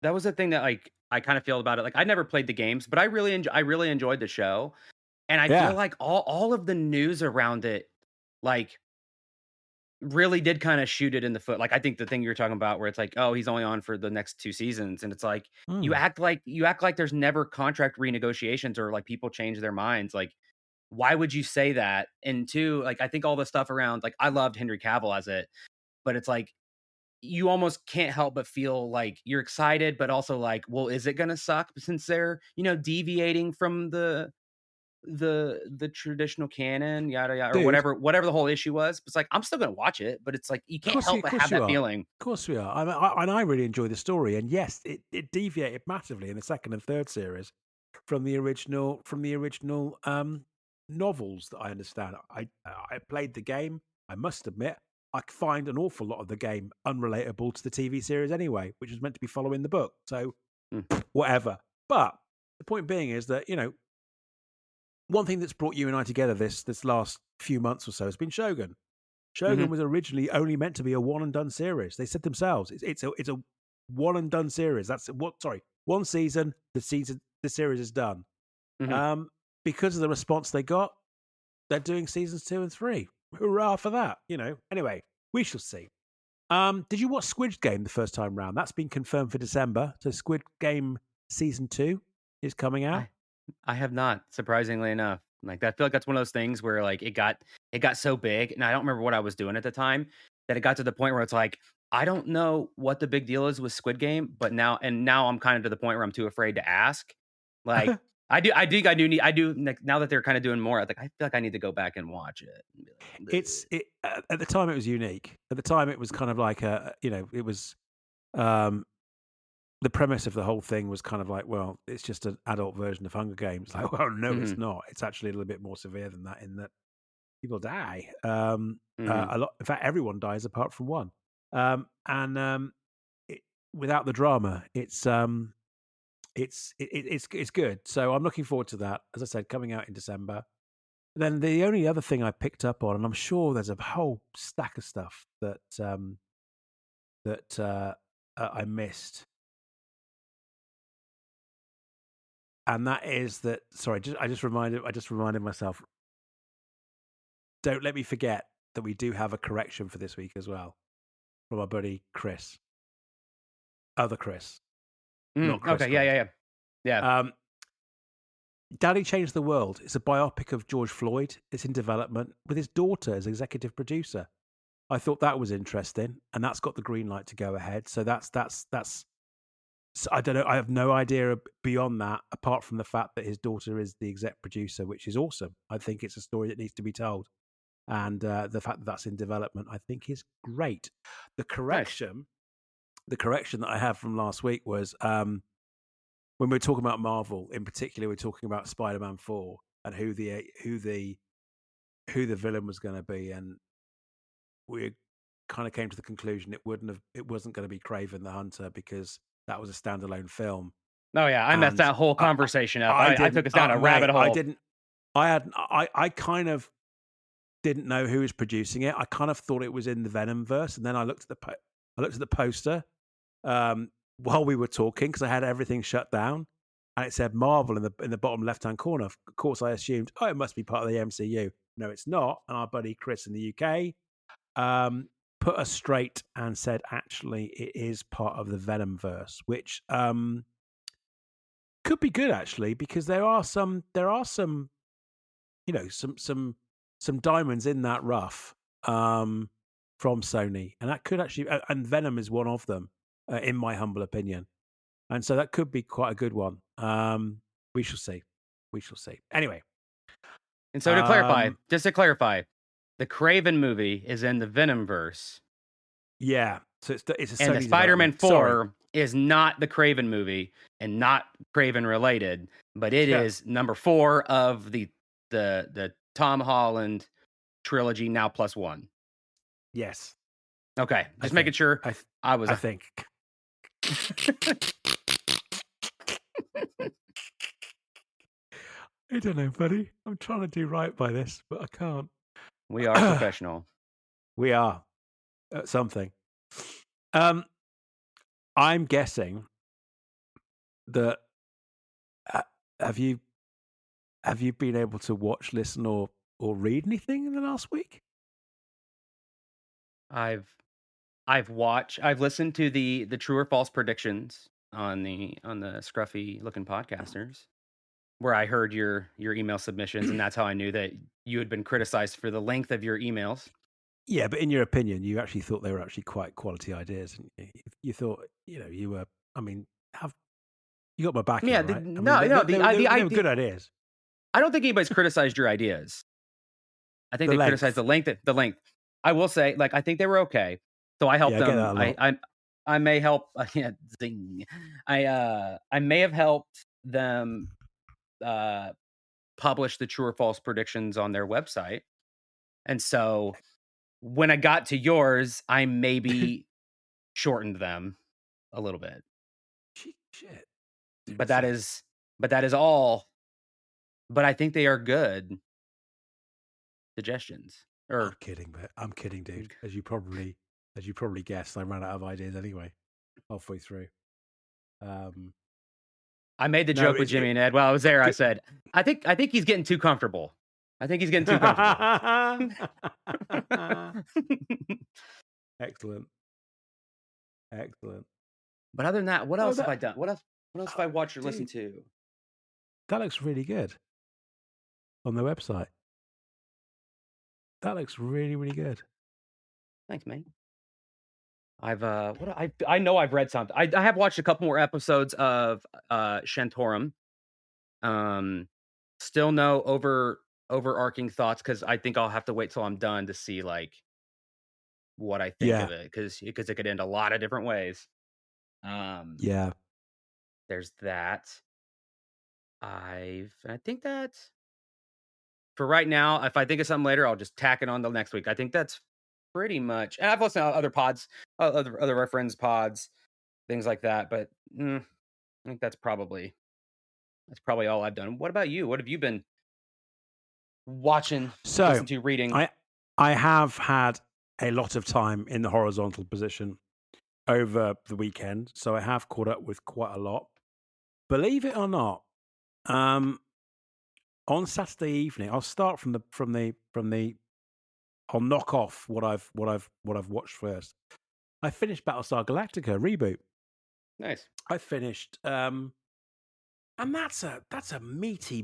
[SPEAKER 1] that was the thing that, like, I kinda feel about it. Like, I never played the games, but I really enjoyed the show, and I feel
[SPEAKER 2] yeah,
[SPEAKER 1] like all of the news around it, like, really did kinda shoot it in the foot. Like, I think the thing you're talking about where it's like, "Oh, he's only on for the next 2 seasons," and it's like,
[SPEAKER 2] mm,
[SPEAKER 1] you act like there's never contract renegotiations or, like, people change their minds. Like, why would you say that? And 2, like, I think all the stuff around, like, I loved Henry Cavill as it, but it's like, you almost can't help but feel like you're excited, but also like, well, is it gonna suck since they're, deviating from the traditional canon, yada yada, or
[SPEAKER 2] dude.
[SPEAKER 1] whatever the whole issue was. It's like I'm still gonna watch it, but it's like you can't help
[SPEAKER 2] Of
[SPEAKER 1] but
[SPEAKER 2] course
[SPEAKER 1] have
[SPEAKER 2] you
[SPEAKER 1] that
[SPEAKER 2] are.
[SPEAKER 1] feeling.
[SPEAKER 2] Of course we are. And I really enjoy the story. And yes, it deviated massively in the second and third series from the original novels that I understand. I played the game. I must admit, I find an awful lot of the game unrelatable to the TV series anyway, which was meant to be following the book. So
[SPEAKER 1] Mm,
[SPEAKER 2] whatever. But the point being is that one thing that's brought you and I together this last few months or so has been Shogun. Shogun
[SPEAKER 1] mhm,
[SPEAKER 2] was originally only meant to be a one and done series. They said themselves, it's a one and done series. That's what sorry, one season, the series is done.
[SPEAKER 1] mhm.
[SPEAKER 2] Um, because of the response they got, they're doing seasons 2 and 3. Hurrah for that, Anyway, we shall see. Did you watch Squid Game the first time round? That's been confirmed for December. So Squid Game season 2 is coming out.
[SPEAKER 1] I I have not, surprisingly enough. Like, I feel like that's one of those things where, like, it got so big, and I don't remember what I was doing at the time, that it got to the point where it's like, I don't know what the big deal is with Squid Game, but now I'm kinda to the point where I'm too afraid to ask. Like, I think I do, like, now that they're kinda doing more, I feel like I need to go back and watch it and be like,
[SPEAKER 2] It's
[SPEAKER 1] "Bleh."
[SPEAKER 2] it At the time it was unique. At the time it was kind of like it was um the premise of the whole thing was kind of like, well, it's just an adult version of Hunger Games. Like, well, no, it's
[SPEAKER 1] Mhm,
[SPEAKER 2] not. It's actually a little bit more severe than that in that people die.
[SPEAKER 1] mhm.
[SPEAKER 2] A lot, in fact, everyone dies apart from one. And it, Without the drama, it's good. So I'm looking forward to that. As I said, coming out in December. Then the only other thing I picked up on, and I'm sure there's a whole stack of stuff that I missed, and that is that. Sorry, I just reminded myself. Don't let me forget that we do have a correction for this week as well from our buddy Chris, other Chris, not Chris
[SPEAKER 1] Okay, yeah,
[SPEAKER 2] Chris.
[SPEAKER 1] yeah, yeah. Yeah.
[SPEAKER 2] Um, Daddy Changed the World. It's a biopic of George Floyd. It's in development with his daughter as executive producer. I thought that was interesting, and that's got the green light to go ahead. So that's. So I don't know. I have no idea beyond that, apart from the fact that his daughter is the exec producer, which is awesome. I think it's a story that needs to be told. And the fact that that's in development, I think, is great. The
[SPEAKER 1] Nice.
[SPEAKER 2] correction, the correction that I have from last week was when we were talking about Marvel, in particular, we're talking about Spider-Man 4 and who the villain was going to be, and we kind of came to the conclusion it wasn't going to be Craven the Hunter because that was a standalone film,
[SPEAKER 1] Oh, yeah, I messed
[SPEAKER 2] and
[SPEAKER 1] that whole
[SPEAKER 2] I,
[SPEAKER 1] conversation up.
[SPEAKER 2] I
[SPEAKER 1] I took
[SPEAKER 2] didn't,
[SPEAKER 1] us down a
[SPEAKER 2] mate,
[SPEAKER 1] rabbit
[SPEAKER 2] I
[SPEAKER 1] hole.
[SPEAKER 2] didn't. I kind of didn't know who was producing it. I kind of thought it was in the Venom verse, and then I looked at the poster while we were talking because I had everything shut down, and it said Marvel in the bottom left hand corner. Of course, I assumed, oh, it must be part of the MCU. No, it's not. And our buddy Chris in the UK put us straight and said, actually, it is part of the Venom verse, which could be good actually because there are some some diamonds in that rough from Sony, and that could actually and Venom is one of them, in my humble opinion, and so that could be quite a good one. We shall see. We shall see. Anyway,
[SPEAKER 1] And so
[SPEAKER 2] um,
[SPEAKER 1] just to clarify, the Craven movie is in the Venomverse.
[SPEAKER 2] yeah, So it's a
[SPEAKER 1] And the
[SPEAKER 2] Sony
[SPEAKER 1] Spider-Man
[SPEAKER 2] development. Sorry.
[SPEAKER 1] 4 is not the Craven movie and not Craven related, but it
[SPEAKER 2] Yeah.
[SPEAKER 1] is number 4 of the Tom Holland trilogy now plus 1.
[SPEAKER 2] Yes.
[SPEAKER 1] Okay,
[SPEAKER 2] I
[SPEAKER 1] just making
[SPEAKER 2] think.
[SPEAKER 1] sure I was
[SPEAKER 2] I think. I don't know, buddy. I'm trying to do right by this, but I can't.
[SPEAKER 1] we are professional.
[SPEAKER 2] We are at something. Um, I'm guessing that uh, have you been able to watch, listen, or read anything in the last week?
[SPEAKER 1] I've I've listened to the true or false predictions on the scruffy looking podcasters where I heard your email submissions, and that's how I knew that you had been criticized for the length of your emails.
[SPEAKER 2] Yeah, but in your opinion, you actually thought they were actually quite quality ideas, and you thought you were. I mean, have you got my backing,
[SPEAKER 1] Yeah,
[SPEAKER 2] right? I mean,
[SPEAKER 1] no,
[SPEAKER 2] they
[SPEAKER 1] the
[SPEAKER 2] they were
[SPEAKER 1] idea.
[SPEAKER 2] good ideas.
[SPEAKER 1] I don't think anybody's criticized your ideas. I think
[SPEAKER 2] The
[SPEAKER 1] they criticized
[SPEAKER 2] length,
[SPEAKER 1] the length. I will say, like, I think they were okay. So I helped
[SPEAKER 2] yeah, I get
[SPEAKER 1] them.
[SPEAKER 2] that a lot.
[SPEAKER 1] I may help. Yeah, zing. I may have helped them uh, publish the true or false predictions on their website, and so when I got to yours, I maybe shortened them a little bit,
[SPEAKER 2] Shit,
[SPEAKER 1] but that
[SPEAKER 2] insane.
[SPEAKER 1] is that is all. But I think they are good suggestions.
[SPEAKER 2] I'm
[SPEAKER 1] Or
[SPEAKER 2] kidding, but I'm kidding, dude. As you probably guessed, I ran out of ideas anyway halfway through. Um,
[SPEAKER 1] I made the
[SPEAKER 2] no,
[SPEAKER 1] joke with
[SPEAKER 2] it's
[SPEAKER 1] Jimmy and Ed while I was there. I
[SPEAKER 2] good.
[SPEAKER 1] said, I think he's getting too comfortable. I think he's getting too comfortable."
[SPEAKER 2] Excellent, excellent.
[SPEAKER 1] But other than that, what
[SPEAKER 2] Oh,
[SPEAKER 1] else have I done? What else have I watched or listened
[SPEAKER 2] dude,
[SPEAKER 1] to?
[SPEAKER 2] that looks really good on the website. That looks really, really good.
[SPEAKER 1] Thanks, man. I know I've read something. I have watched a couple more episodes of Shantorum. Um Still no overarching thoughts because I think I'll have to wait till I'm done to see like what I think
[SPEAKER 2] Yeah,
[SPEAKER 1] of it because it could end a lot of different ways. Um
[SPEAKER 2] yeah.
[SPEAKER 1] there's that. I think that for right now, if I think of something later, I'll just tack it on the next week. I think that's pretty much. And I've listened to other pods, other reference pods, things like that. But I think that's probably all I've done. What about you? What have you been watching,
[SPEAKER 2] So
[SPEAKER 1] listening to, reading?
[SPEAKER 2] I I have had a lot of time in the horizontal position over the weekend, so I have caught up with quite a lot. Believe it or not, um, on Saturday evening, I'll start from the. I'll knock off what I've watched first. I finished Battlestar Galactica reboot.
[SPEAKER 1] Nice.
[SPEAKER 2] I finished, and that's a meaty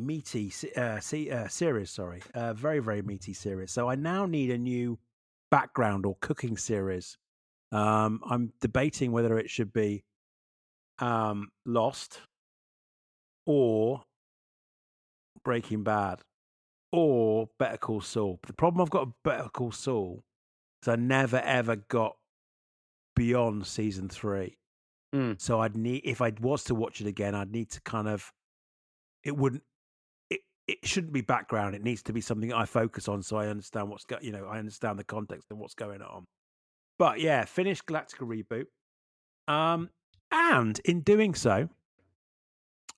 [SPEAKER 2] series. Sorry, very very meaty series. So I now need a new background or cooking series. I'm debating whether it should be Lost or Breaking Bad or Better Call Saul. The problem I've got with Better Call Saul is I never ever got beyond season 3.
[SPEAKER 1] Mm,
[SPEAKER 2] So I'd need, if I was to watch it again, I'd need to kind of, it wouldn't, it shouldn't be background. It needs to be something I focus on, so I understand I understand the context of what's going on. But yeah, finished Galactica reboot. And in doing so,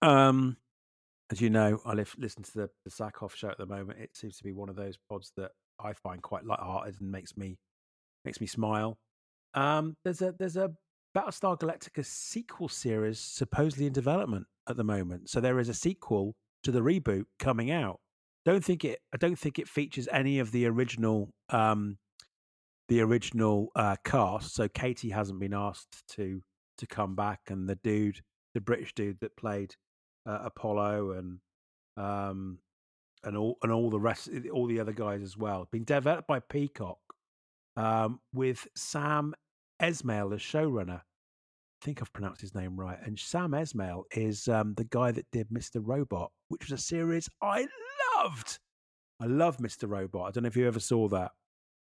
[SPEAKER 2] um, as you know, listen to the Sackhoff show at the moment. It seems to be one of those pods that I find quite lighthearted and makes me smile. There's a Battlestar Galactica sequel series supposedly in development at the moment. So there is a sequel to the reboot coming out. I don't think it features any of the original cast. So Katie hasn't been asked to come back, and the British dude that played Apollo um, and all the rest, all the other guys as well, been developed by Peacock with Sam Esmail as showrunner. I think I've pronounced his name right. And Sam Esmail is the guy that did Mr. Robot, which was a series I loved. I love Mr. Robot. I don't know if you ever saw that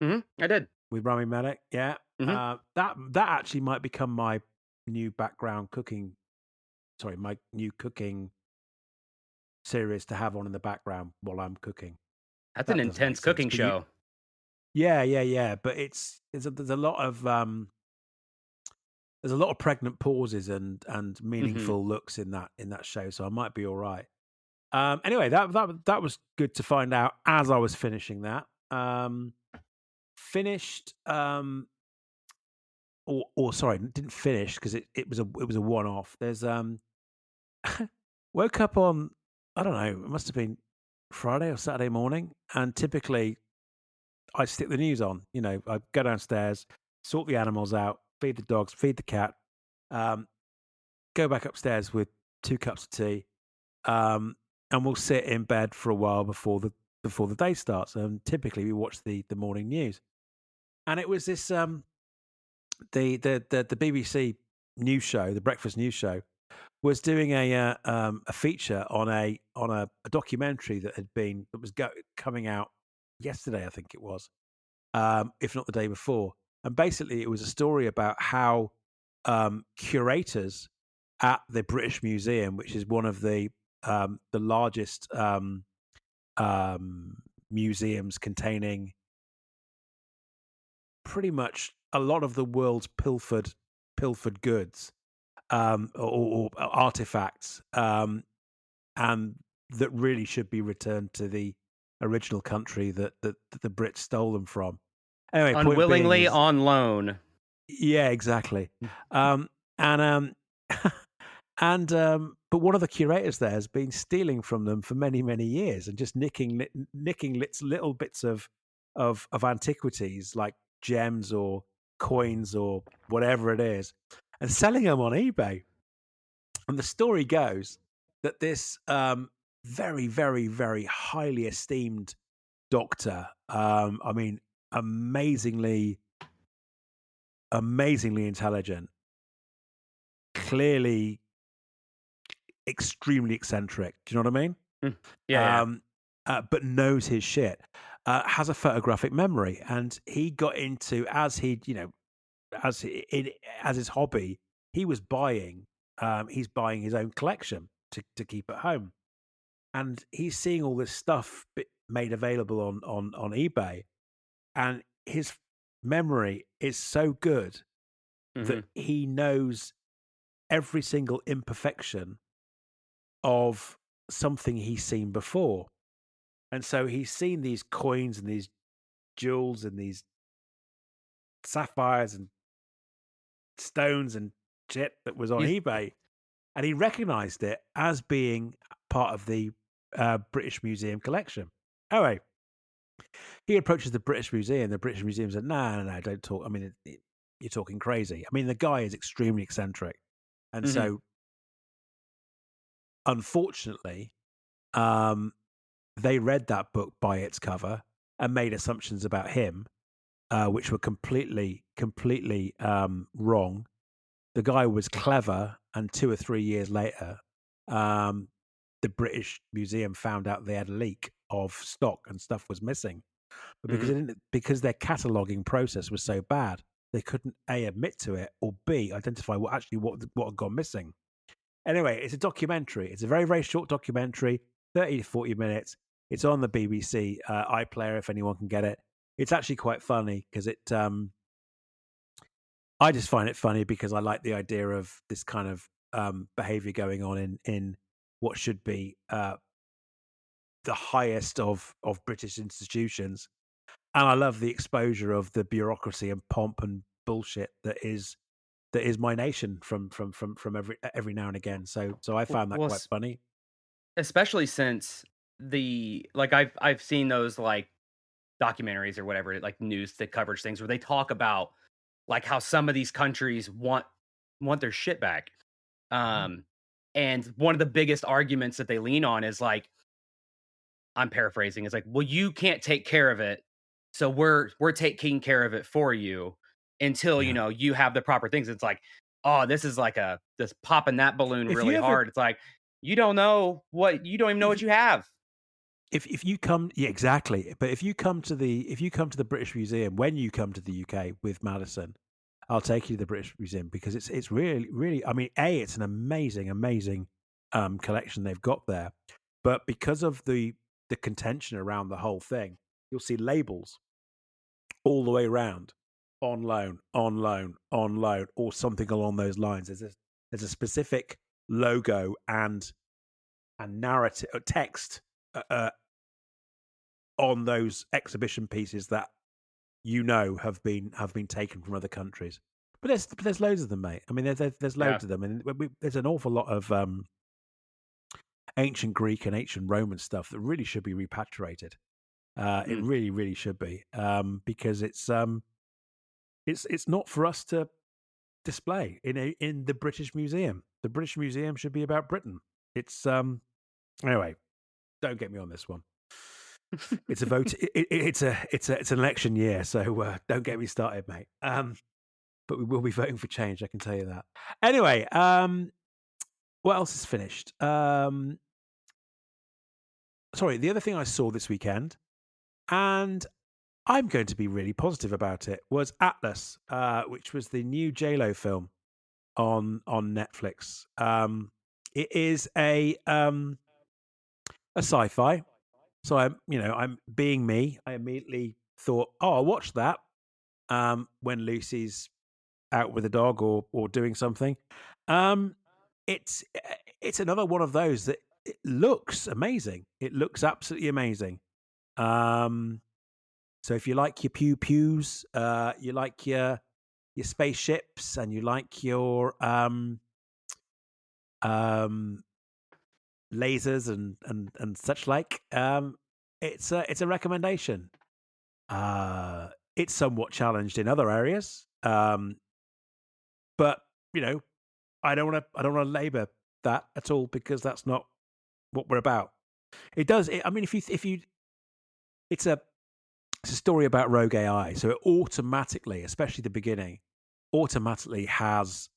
[SPEAKER 1] I did.
[SPEAKER 2] with Rami Malek. Yeah.
[SPEAKER 1] Mhm.
[SPEAKER 2] That actually might become my new background cooking. Sorry, my new cooking series to have on in the background while I'm cooking.
[SPEAKER 1] That's an
[SPEAKER 2] That doesn't make
[SPEAKER 1] intense
[SPEAKER 2] sense,
[SPEAKER 1] cooking
[SPEAKER 2] but you
[SPEAKER 1] show.
[SPEAKER 2] yeah, yeah, yeah, but there's a lot of, there's a lot of pregnant pauses and
[SPEAKER 1] Mhm.
[SPEAKER 2] meaningful looks in that show, so I might be alright. Anyway, that was good to find out as I was finishing that. Finished, or sorry, didn't finish because it was a one-off. There's, woke up on, I don't know, it must have been Friday or Saturday morning, and typically I stick the news on. You know, I go downstairs, sort the animals out, feed the dogs, feed the cat, um, go back upstairs with 2 cups of tea, um, and we'll sit in bed for a while before the day starts. And typically we watch the morning news. And it was this the BBC news show, the breakfast news show, was doing a feature on a documentary that was coming out yesterday, I think it was, if not the day before. And basically, it was a story about how curators at the British Museum, which is one of the largest museums containing pretty much a lot of the world's pilfered goods, or artifacts, and that really should be returned to the original country that the Brits stole them from. Anyway, point being
[SPEAKER 1] Unwillingly
[SPEAKER 2] is,
[SPEAKER 1] on loan.
[SPEAKER 2] yeah, exactly. Um, and but one of the curators there has been stealing from them for many, many years and just nicking little bits of antiquities like gems or coins or whatever it is, and selling them on eBay. And the story goes that this very, very, very highly esteemed doctor, I mean, amazingly, amazingly intelligent, clearly extremely eccentric. Do you know what I mean?
[SPEAKER 1] Mm. Yeah, yeah.
[SPEAKER 2] Um, but knows his shit. Has a photographic memory, and he got into as as his hobby, he was buying. He's buying his own collection to keep at home, and he's seeing all this stuff made available on eBay, and his memory is so good that
[SPEAKER 1] Mhm.
[SPEAKER 2] he knows every single imperfection of something he's seen before. And so he's seen these coins and these jewels and these sapphires and stones and shit that was on
[SPEAKER 1] He's
[SPEAKER 2] eBay, and he recognized it as being part of the British Museum collection. Anyway, he approaches the British Museum. The British Museum said, "No, no, no, don't talk. I mean, you're talking crazy." I mean, the guy is extremely eccentric, and
[SPEAKER 1] Mhm.
[SPEAKER 2] so unfortunately, um, they read that book by its cover and made assumptions about him, which were completely wrong. The guy was clever, and 2 or 3 years later, um, the British Museum found out they had a leak of stock and stuff was missing. But
[SPEAKER 1] Mhm.
[SPEAKER 2] because their cataloging process was so bad, they couldn't A, admit to it, or B, identify what had gone missing. Anyway, it's a documentary. It's a very, very short documentary, 30 to 40 minutes. It's on the BBC iPlayer if anyone can get it. It's actually quite funny because I just find it funny because I like the idea of this kind of behavior going on in what should be the highest of British institutions, and I love the exposure of the bureaucracy and pomp and bullshit that is my nation from every now and again. So I
[SPEAKER 1] W
[SPEAKER 2] found that
[SPEAKER 1] well,
[SPEAKER 2] quite funny.
[SPEAKER 1] especially since I've seen those, like, documentaries or whatever, like, news that covers things where they talk about, like, how some of these countries want their shit back.
[SPEAKER 2] Mhm.
[SPEAKER 1] Um, and one of the biggest arguments that they lean on is, like, I'm paraphrasing, it's like, "Well, you can't take care of it, so we're taking care of it for you until,
[SPEAKER 2] Yeah.
[SPEAKER 1] you have the proper things." It's like, "Oh, this is like a this popping that balloon
[SPEAKER 2] If
[SPEAKER 1] really
[SPEAKER 2] you ever
[SPEAKER 1] hard." It's like, you don't even know what
[SPEAKER 2] if
[SPEAKER 1] you have."
[SPEAKER 2] if you come, yeah, exactly. But if you come to the British Museum when you come to the UK with Madison, I'll take you to the British Museum because it's really. I mean, it's an amazing collection they've got there, but because of the contention around the whole thing, you'll see labels all the way around, on loan, on loan, on loan, or something along those lines. There's a specific logo and narrative text uh, uh, on those exhibition pieces that have been taken from other countries. But there's loads of them, mate. I mean, there's
[SPEAKER 1] Yeah.
[SPEAKER 2] loads of them, and there's an awful lot of ancient Greek and ancient Roman stuff that really should be repatriated. It
[SPEAKER 1] Mm.
[SPEAKER 2] really should be, because it's not for us to display in the British Museum. The British Museum should be about Britain. It's anyway. Don't get me on this one. It's a vote. It's an election year, so don't get me started, mate. But we will be voting for change. I can tell you that. Anyway, what else is finished? Sorry, the other thing I saw this weekend, and I'm going to be really positive about it, was Atlas, which was the new JLo film on Netflix. It is a sci-fi. So I'm being me. I immediately thought, oh, I'll watch that when Lucy's out with a dog or doing something. Um, it's it's another one of those that it looks amazing. It looks absolutely amazing. Um, so if you like your pew pews, you like your spaceships, and you like your um, lasers and such like, it's a recommendation. It's somewhat challenged in other areas, but you know, I don't want to labour that at all because that's not what we're about. It does. I mean, if you, it's a it's a story about rogue AI, so it automatically, especially the beginning, automatically has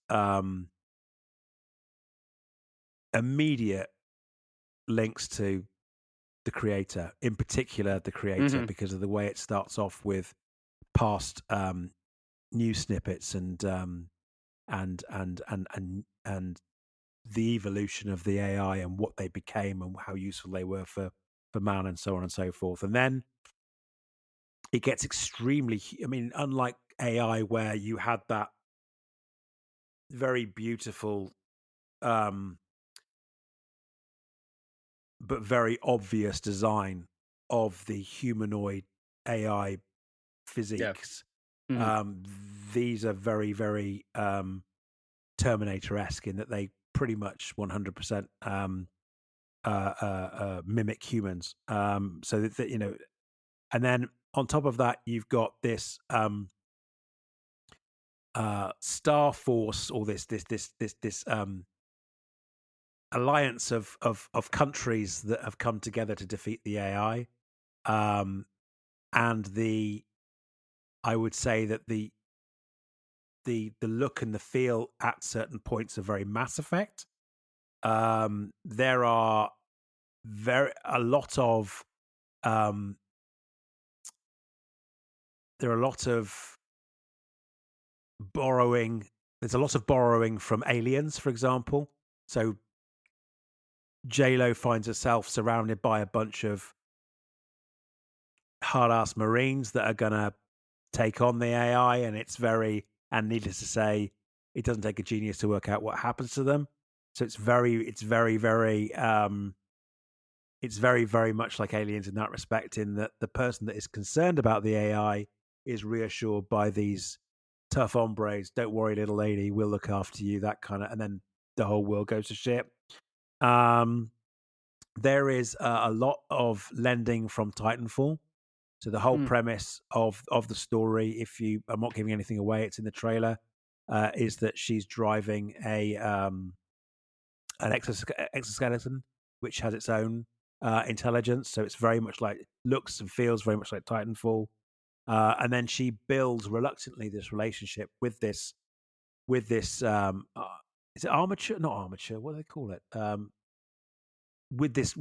[SPEAKER 2] immediate links to the creator, in particular the creator,
[SPEAKER 1] Hmm.
[SPEAKER 2] because of the way it starts off with past news snippets and the evolution of the AI and what they became and how useful they were for man and so on and so forth. And then it gets extremely. I mean, unlike AI, where you had that very beautiful um, but very obvious design of the humanoid AI
[SPEAKER 1] Yeah.
[SPEAKER 2] physiques.
[SPEAKER 1] Hmm.
[SPEAKER 2] Um, these are very Terminator-esque in that they pretty much 100% mimic humans. So that. And then on top of that, you've got this Star Force, or this alliance of countries that have come together to defeat the AI. And I would say that the look and the feel at certain points are very Mass Effect. There are very a lot of um, there are a lot of borrowing. There's a lot of borrowing from Aliens, for example. So JLo finds herself surrounded by a bunch of hard ass Marines that are gonna take on the AI, and and needless to say, it doesn't take a genius to work out what happens to them. So it's very much like Aliens in that respect, in that the person that is concerned about the AI is reassured by these tough hombres. Don't worry, little lady, we'll look after you. That kind of, and then the whole world goes to shit. Um, there is a lot of lending from Titanfall. So the whole
[SPEAKER 1] Mm.
[SPEAKER 2] premise of the story, I'm not giving anything away, it's in the trailer, is that she's driving an exoskeleton which has its own intelligence. So it's very much like looks and feels very much like Titanfall. And then she builds reluctantly this relationship with this is it armature? Not armature. What do they call it? With this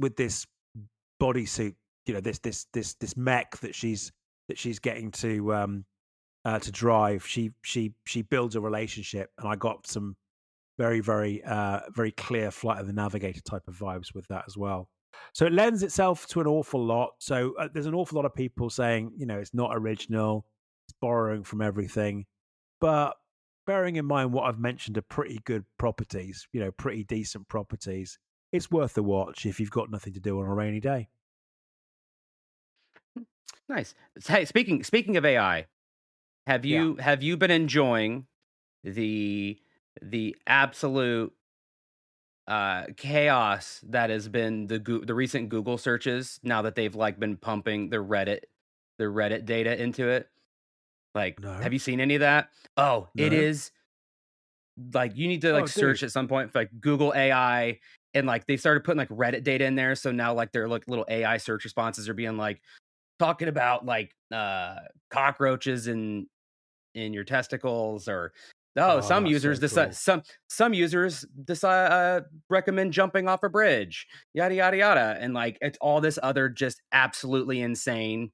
[SPEAKER 2] bodysuit, this mech that she's getting to. to drive. She builds a relationship, and I got some very clear Flight of the Navigator type of vibes with that as well. So it lends itself to an awful lot. So there's an awful lot of people saying, it's not original, it's borrowing from everything. But bearing in mind what I've mentioned are pretty good properties, pretty decent properties, it's worth a watch if you've got nothing to do on a rainy day.
[SPEAKER 1] Nice. Hey, speaking of AI,
[SPEAKER 2] Yeah.
[SPEAKER 1] have you been enjoying the absolute chaos that has been the recent Google searches now that they've like been pumping the Reddit data into it? Like, have
[SPEAKER 2] No.
[SPEAKER 1] you seen any of that? Oh, it
[SPEAKER 2] No.
[SPEAKER 1] is like you need to like
[SPEAKER 2] Oh, dude.
[SPEAKER 1] search at some point for like Google AI, and like they started putting like Reddit data in there. So now like their like little AI search responses are being like talking about like cockroaches in your testicles, or oh,
[SPEAKER 2] Oh, that's so cool.
[SPEAKER 1] some users decide recommend jumping off a bridge, yada yada yada, and like it's all this other just absolutely insane,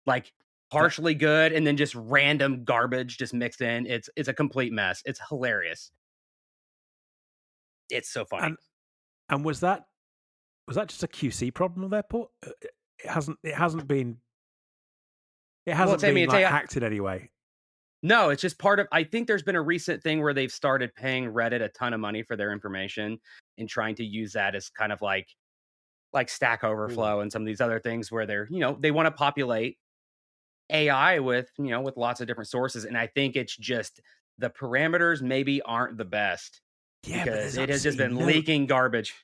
[SPEAKER 1] like
[SPEAKER 2] That
[SPEAKER 1] partially good and then just random garbage just mixed in. It's a complete mess. It's hilarious. It's so funny.
[SPEAKER 2] and and was that just a QC problem on their port? It
[SPEAKER 1] Well,
[SPEAKER 2] hasn't
[SPEAKER 1] it's I mean
[SPEAKER 2] been
[SPEAKER 1] it's
[SPEAKER 2] like
[SPEAKER 1] AI.
[SPEAKER 2] hacked in any way.
[SPEAKER 1] No, it's just part of. I think there's been a recent thing where they've started paying Reddit a ton of money for their information and trying to use that as kind of like Stack
[SPEAKER 2] Ooh.
[SPEAKER 1] Overflow and some of these other things where they want to populate AI with, with lots of different sources. And I think it's just the parameters maybe aren't the best
[SPEAKER 2] Yeah, but
[SPEAKER 1] because
[SPEAKER 2] there's
[SPEAKER 1] it has just
[SPEAKER 2] absolutely
[SPEAKER 1] been
[SPEAKER 2] no
[SPEAKER 1] leaking garbage.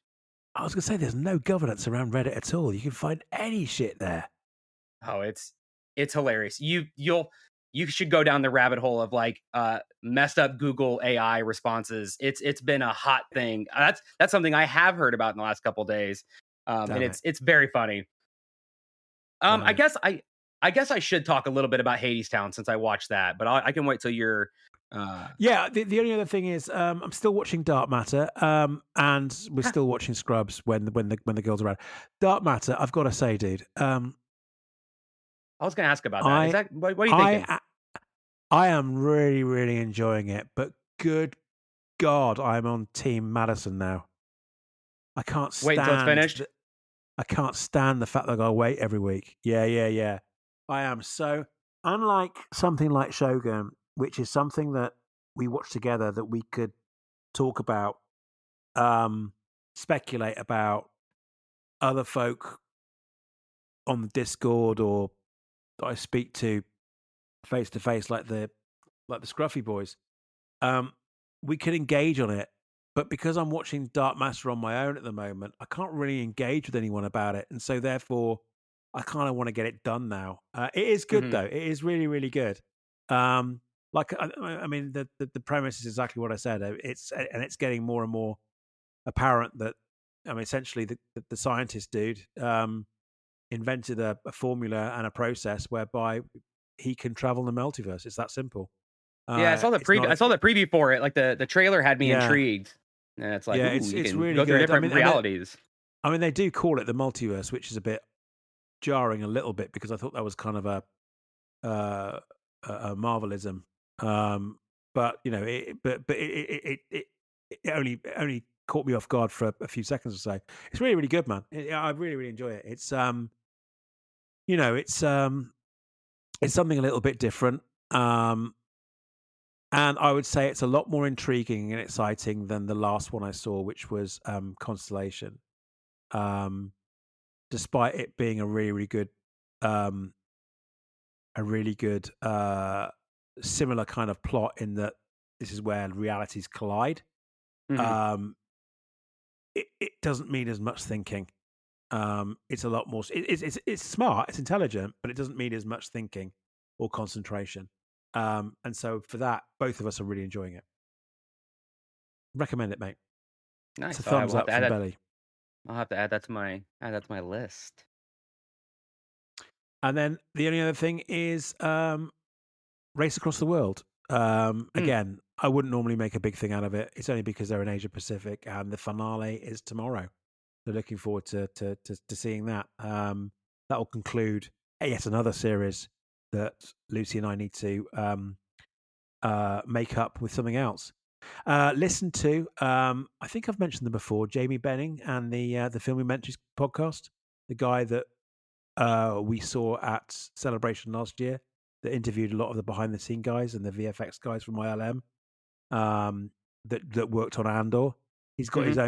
[SPEAKER 2] I was gonna say there's no governance around Reddit at all. You can find any shit there.
[SPEAKER 1] Oh, it's hilarious. You should go down the rabbit hole of like messed up Google AI responses. It's been a hot thing. That's something I have heard about in the last couple days. And
[SPEAKER 2] Damn it.
[SPEAKER 1] it's very funny.
[SPEAKER 2] Damn
[SPEAKER 1] I
[SPEAKER 2] it.
[SPEAKER 1] guess I guess I should talk a little bit about Hades Town since I watched that, but I can wait till you're. Uh,
[SPEAKER 2] Yeah, the only other thing is I'm still watching Dark Matter, and we're
[SPEAKER 1] huh,
[SPEAKER 2] still watching Scrubs when the girls are around. Dark Matter, I've got to say, dude,
[SPEAKER 1] I was going to ask about that. Is
[SPEAKER 2] I
[SPEAKER 1] that what are you
[SPEAKER 2] I
[SPEAKER 1] thinking?
[SPEAKER 2] I am really really enjoying it, but good God, I'm on Team Madison now. I can't
[SPEAKER 1] Wait until it's
[SPEAKER 2] stand
[SPEAKER 1] finished.
[SPEAKER 2] I can't stand the fact that I gotta wait every week. Yeah, yeah, yeah. I am so unlike something like Shogun, which is something that we watch together that we could talk about, um, speculate about other folk on the Discord or that I speak to face, like the Scruffy boys. Um, we could engage on it, but because I'm watching Dark Matter on my own at the moment, I can't really engage with anyone about it, and so therefore, I kind of want to get it done now. It is good
[SPEAKER 1] Hmm.
[SPEAKER 2] though; it is really, really good. Um, I mean, the premise is exactly what I said. It's getting more and more apparent that I mean, essentially, the scientist dude invented a formula and a process whereby he can travel in the multiverse. It's that simple.
[SPEAKER 1] Yeah, I saw the
[SPEAKER 2] It's not.
[SPEAKER 1] I saw the preview for it. Like the trailer had me
[SPEAKER 2] Yeah,
[SPEAKER 1] intrigued, and it's like,
[SPEAKER 2] yeah,
[SPEAKER 1] ooh, you
[SPEAKER 2] it's
[SPEAKER 1] can
[SPEAKER 2] really
[SPEAKER 1] go through
[SPEAKER 2] good.
[SPEAKER 1] different realities.
[SPEAKER 2] I mean, they do call it the multiverse, which is a bit jarring a little bit because I thought that was kind of uh, a Marvelism. Um, but it only caught me off guard for a few seconds or so. It's really really good, man. I really really enjoy it. You know, it's something a little bit different. Um, and I would say it's a lot more intriguing and exciting than the last one I saw, which was Constellation. Um, Despite it being um, a really good similar kind of plot in that this is where realities collide.
[SPEAKER 1] Hmm.
[SPEAKER 2] Um, it doesn't mean as much thinking. It's a lot more. It's smart. It's intelligent, but it doesn't need as much thinking or concentration. And so for that, both of us are really enjoying it. Recommend it, mate. It's a
[SPEAKER 1] Nice. So I
[SPEAKER 2] thumbs
[SPEAKER 1] will have
[SPEAKER 2] up
[SPEAKER 1] to add
[SPEAKER 2] from
[SPEAKER 1] that.
[SPEAKER 2] Belly.
[SPEAKER 1] I'll have to add that to my list.
[SPEAKER 2] And then the only other thing is Race Across the World.
[SPEAKER 1] Hmm.
[SPEAKER 2] Again, I wouldn't normally make a big thing out of it. It's only because they're in Asia Pacific, and the finale is tomorrow. So looking forward to seeing that. That will conclude yet another series that Lucy and I need to make up with something else. Listen to, I think I've mentioned them before, Jamie Benning and the Filmumentaries podcast, the guy that we saw at Celebration last year that interviewed a lot of the behind the scene guys and the VFX guys from ILM that worked on Andor.
[SPEAKER 1] Hmm.
[SPEAKER 2] He's got his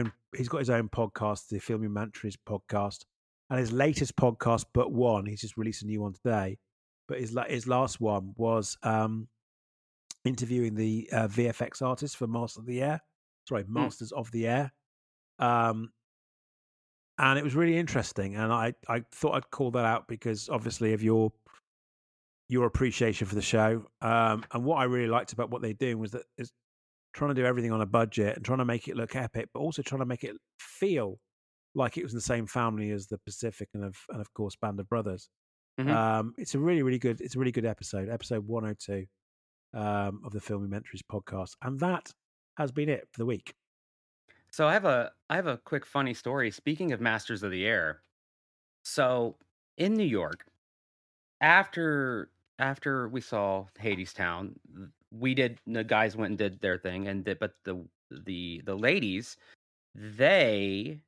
[SPEAKER 2] own podcast, the Filmumentaries podcast, and his latest podcast, but one, he's just released a new one today. But his last one was interviewing the VFX artists for
[SPEAKER 1] Mm.
[SPEAKER 2] Masters of the Air. Um, and it was really interesting. And I thought I'd call that out because obviously of your appreciation for the show. And what I really liked about what they're doing was that is trying to do everything on a budget and trying to make it look epic, but also trying to make it feel like it was in the same family as the Pacific and of course Band of Brothers.
[SPEAKER 1] Hmm.
[SPEAKER 2] It's a really good episode 102 of the Filmumentaries podcast, and that has been it for the week.
[SPEAKER 1] So I have a quick funny story. Speaking of Masters of the Air, so in New York, after we saw Hades Town, we did the guys went and did their thing, but the ladies, they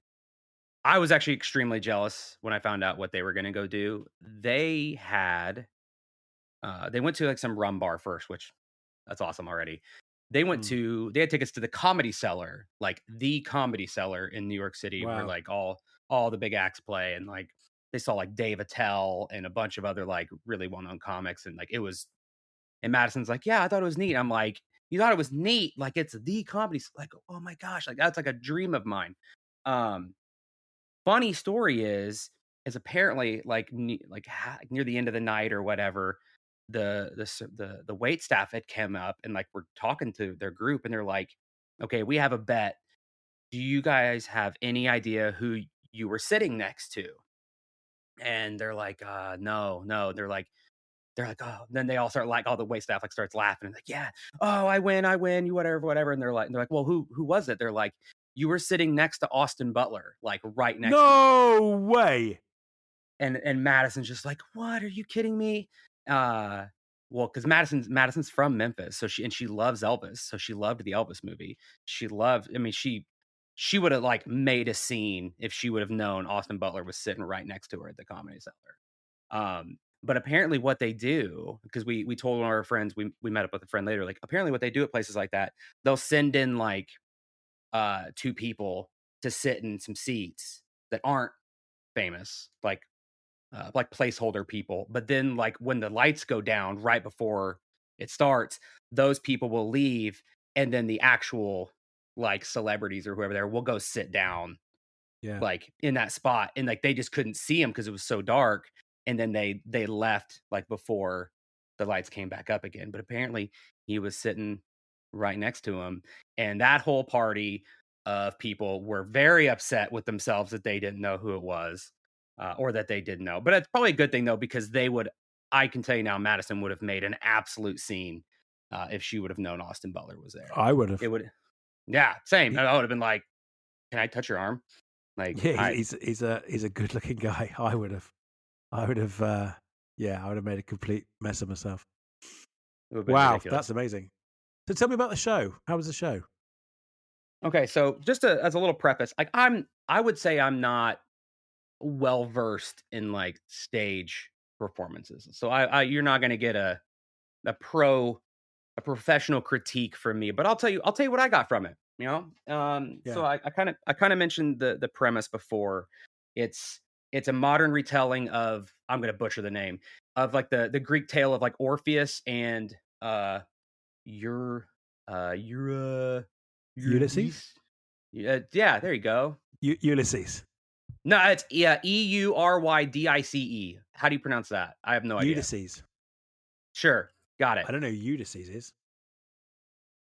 [SPEAKER 1] I was actually extremely jealous when I found out what they were going to go do. They went to like some rum bar first, which that's awesome already.
[SPEAKER 2] Mm.
[SPEAKER 1] They had tickets to the Comedy Cellar, like the Comedy Cellar in New York City, where
[SPEAKER 2] Wow.
[SPEAKER 1] like all the big acts play, and like they saw like Dave Attell and a bunch of other like really well known comics, and like it was. And Madison's like, yeah, I thought it was neat. I'm like, you thought it was neat, like it's the like, oh my gosh, like that's like a dream of mine. Um, Funny story is apparently like near the end of the night or whatever, the wait staff had come up and like we're talking to their group and they're like, "Okay, we have a bet. Do you guys have any idea who you were sitting next to?" And they're like, no, no." They're like, "Oh." Then they all start like all the wait staff like starts laughing and like, "Yeah, oh, I win, you whatever, whatever." And they're like, "Well, who was it?" They're like, "You were sitting next to Austin Butler, like right next to him."
[SPEAKER 2] No way.
[SPEAKER 1] And Madison's just like, "What? Are you kidding me?" Uh, well, because Madison's from Memphis, so she loves Elvis, so she loved the Elvis movie. I mean, she would have like made a scene if she would have known Austin Butler was sitting right next to her at the Comedy Cellar. But apparently, what they do, because we told one of our friends, we met up with a friend later. Like, apparently, what they do at places like that, they'll send in like two people to sit in some seats that aren't famous, like placeholder people. But then, like when the lights go down right before it starts, those people will leave, and then the actual like celebrities or whoever there will go sit down
[SPEAKER 2] Yeah.
[SPEAKER 1] like in that spot, and like they just couldn't see him because it was so dark. And then they left like before the lights came back up again. But apparently, he was sitting right next to him, and that whole party of people were very upset with themselves that they didn't know who it was, or that they didn't know. But it's probably a good thing though, because they would. I can tell you now, Madison would have made an absolute scene if she would have known Austin Butler was there.
[SPEAKER 2] I would
[SPEAKER 1] It
[SPEAKER 2] have.
[SPEAKER 1] would, yeah, same.
[SPEAKER 2] He,
[SPEAKER 1] I would have been like, "Can I touch your arm?" Like
[SPEAKER 2] yeah,
[SPEAKER 1] I
[SPEAKER 2] he's a good looking guy. I would have. I would have. Yeah, I would have made a complete mess of myself.
[SPEAKER 1] It would've been
[SPEAKER 2] Wow, that's
[SPEAKER 1] ridiculous.
[SPEAKER 2] amazing. So tell me about the show. How was the show?
[SPEAKER 1] Okay, so as a little preface, like I would say I'm not well versed in like stage performances. So I you're not gonna get a pro a professional critique from me, but I'll tell you what I got from it. You know, so
[SPEAKER 2] Yeah,
[SPEAKER 1] I kind of mentioned the premise before. It's it's a modern retelling of, I'm gonna butcher the name, of like the Greek tale of like Orpheus and your
[SPEAKER 2] Ulysses.
[SPEAKER 1] Eurydice. Yeah, there you go.
[SPEAKER 2] Ulysses.
[SPEAKER 1] No, it's yeah, Eurydice. How do you pronounce that? I have no idea.
[SPEAKER 2] Ulysses.
[SPEAKER 1] Sure, got it.
[SPEAKER 2] I don't know who Ulysses is.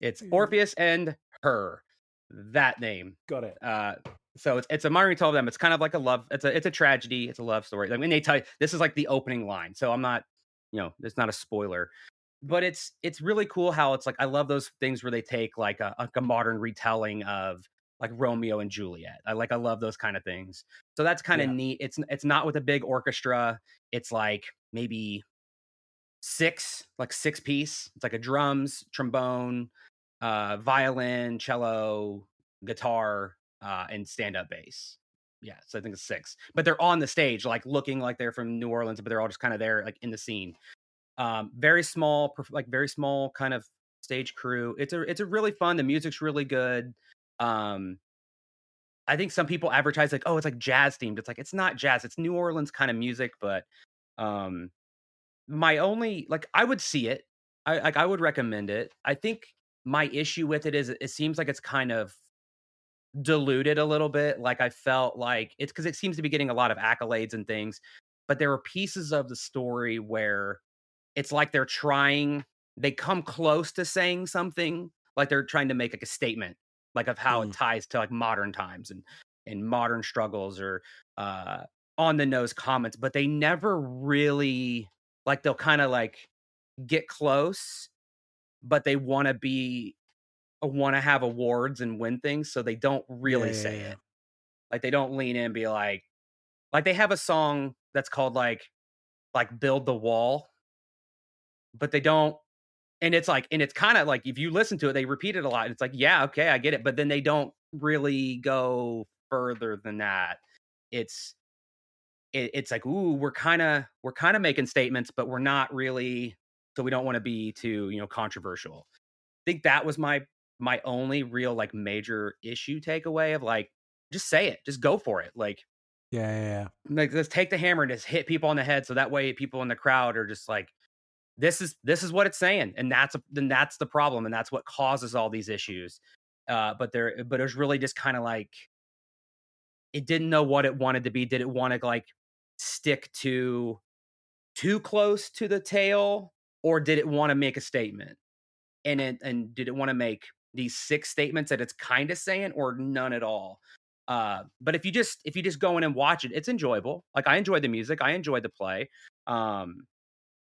[SPEAKER 1] It's
[SPEAKER 2] Mm,
[SPEAKER 1] Orpheus and her. That name.
[SPEAKER 2] got it.
[SPEAKER 1] Uh, so it's a modern retell of them. It's kind of like a love. It's a tragedy. It's a love story. I mean, they tell you this is like the opening line. So I'm not, it's not a spoiler. But it's really cool how it's like I love those things where they take like a modern retelling of like Romeo and Juliet. I love those kind of things. So that's kind of
[SPEAKER 2] Yeah.
[SPEAKER 1] neat. It's not with a big orchestra. It's like maybe six piece. It's like a drums, trombone, violin, cello, guitar, and stand up bass. Yeah, so I think it's six. But they're on the stage, like looking like they're from New Orleans, but they're all just kind of there, like in the scene. Very small, like very small kind of stage crew. It's a really fun. The music's really good. Um, I think some people advertise like, oh, it's like jazz themed. It's like it's not jazz. It's New Orleans kind of music, but um my only like, I would see it. I would recommend it. I think my issue with it is it seems like it's kind of diluted a little bit. Like, I felt like it's because it seems to be getting a lot of accolades and things, but there are pieces of the story where it's like they come close to saying something, like they're trying to make, like, a statement, like, of how it
[SPEAKER 2] Mm.
[SPEAKER 1] ties to, like, modern times and modern struggles or, uh, on the nose comments, but they never really like, they'll kinda, like, get close, but they wanna have awards and win things, so they don't
[SPEAKER 2] Yeah,
[SPEAKER 1] really
[SPEAKER 2] yeah,
[SPEAKER 1] say
[SPEAKER 2] yeah.
[SPEAKER 1] it. Like, they don't lean in and be like, they have a song that's called, like, "Build the Wall," but they don't. And it's kinda like, if you listen to it, they repeat it a lot, and it's like, "Yeah, okay, I get it," but then they don't really go further than that. It's it's like, "Ooh, we're kinda making statements, but we're not really, so we don't wanna be too, controversial." I think that was my only real, like, major issue takeaway of, like, just say it, just go for it,
[SPEAKER 2] Yeah, yeah, yeah.
[SPEAKER 1] let's take the hammer and just hit people on the head so that way people in the crowd are just like, this is what it's saying, and that's the problem, and that's what causes all these issues. But it was really just kind of like it didn't know what it wanted to be. Did it want to like stick to too close to the tail, or did it want to make a statement? And did it want to make these six statements that it's kind of saying, or none at all? But if you just go in and watch it, it's enjoyable. Like I enjoyed the music, I enjoyed the play. Um,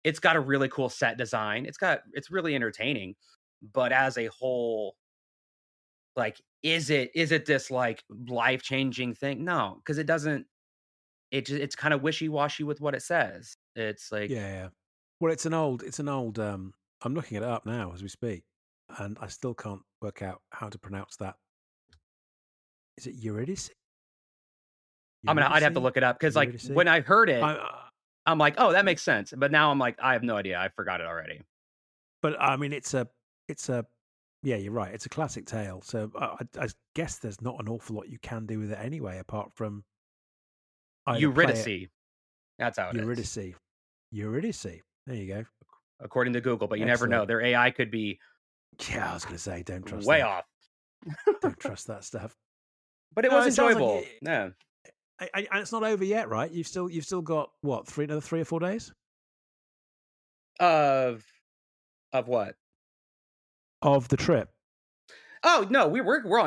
[SPEAKER 1] It's got a really cool set design. It's really entertaining, but as a whole, like, is it this, like, life-changing thing? No, because it doesn't it's kinda wishy-washy with what it says. It's like
[SPEAKER 2] Yeah, yeah. Well, it's an old, I'm looking it up now as we speak, and I still can't work out how to pronounce that. Is it Eurydice?
[SPEAKER 1] I'd have to
[SPEAKER 2] Eurydice?
[SPEAKER 1] look it up because, like,
[SPEAKER 2] Eurydice?
[SPEAKER 1] when I heard it,
[SPEAKER 2] I
[SPEAKER 1] I'm like, "Oh, that
[SPEAKER 2] y
[SPEAKER 1] makes sense," but now I'm like, "I have no idea, I forgot it already."
[SPEAKER 2] but, I mean, it's a yeah, you're right, it's a classic tale, so I guess there's not an awful lot you can do with it anyway, apart from either play it
[SPEAKER 1] Eurydice, that's how it is,
[SPEAKER 2] Eurydice. Eurydice. There you go.
[SPEAKER 1] according to Google, but you never know.
[SPEAKER 2] Excellent.
[SPEAKER 1] Their AI could be
[SPEAKER 2] Yeah, I was gonna say, don't trust
[SPEAKER 1] way
[SPEAKER 2] that.
[SPEAKER 1] off,
[SPEAKER 2] Don't trust that stuff.
[SPEAKER 1] but it
[SPEAKER 2] No,
[SPEAKER 1] was
[SPEAKER 2] it sounds like
[SPEAKER 1] enjoyable. Yeah.
[SPEAKER 2] and it's not over yet, right? You've still got what, 3 or 4 days
[SPEAKER 1] Of what?
[SPEAKER 2] of the trip.
[SPEAKER 1] Oh, no, we're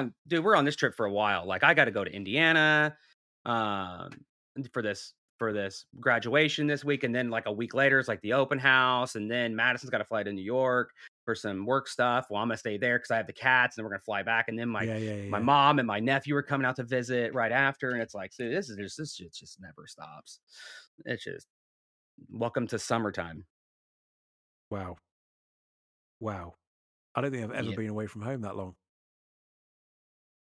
[SPEAKER 1] on this trip for a while. Like, I gotta go to Indiana, um, for this graduation this week, and then, like, a week later, it's, like, the open house, and then Madison's gotta fly to New York for some work stuff. Well, I'm gonna stay there because I have the cats, and then we're gonna fly back, and then my
[SPEAKER 2] Yeah, yeah,
[SPEAKER 1] my
[SPEAKER 2] yeah.
[SPEAKER 1] mom and my nephew are coming out to visit right after, and it's like, so this shit just never stops. It's just welcome to summertime.
[SPEAKER 2] Wow, wow. I don't think I've ever
[SPEAKER 1] Yeah.
[SPEAKER 2] been away from home that long.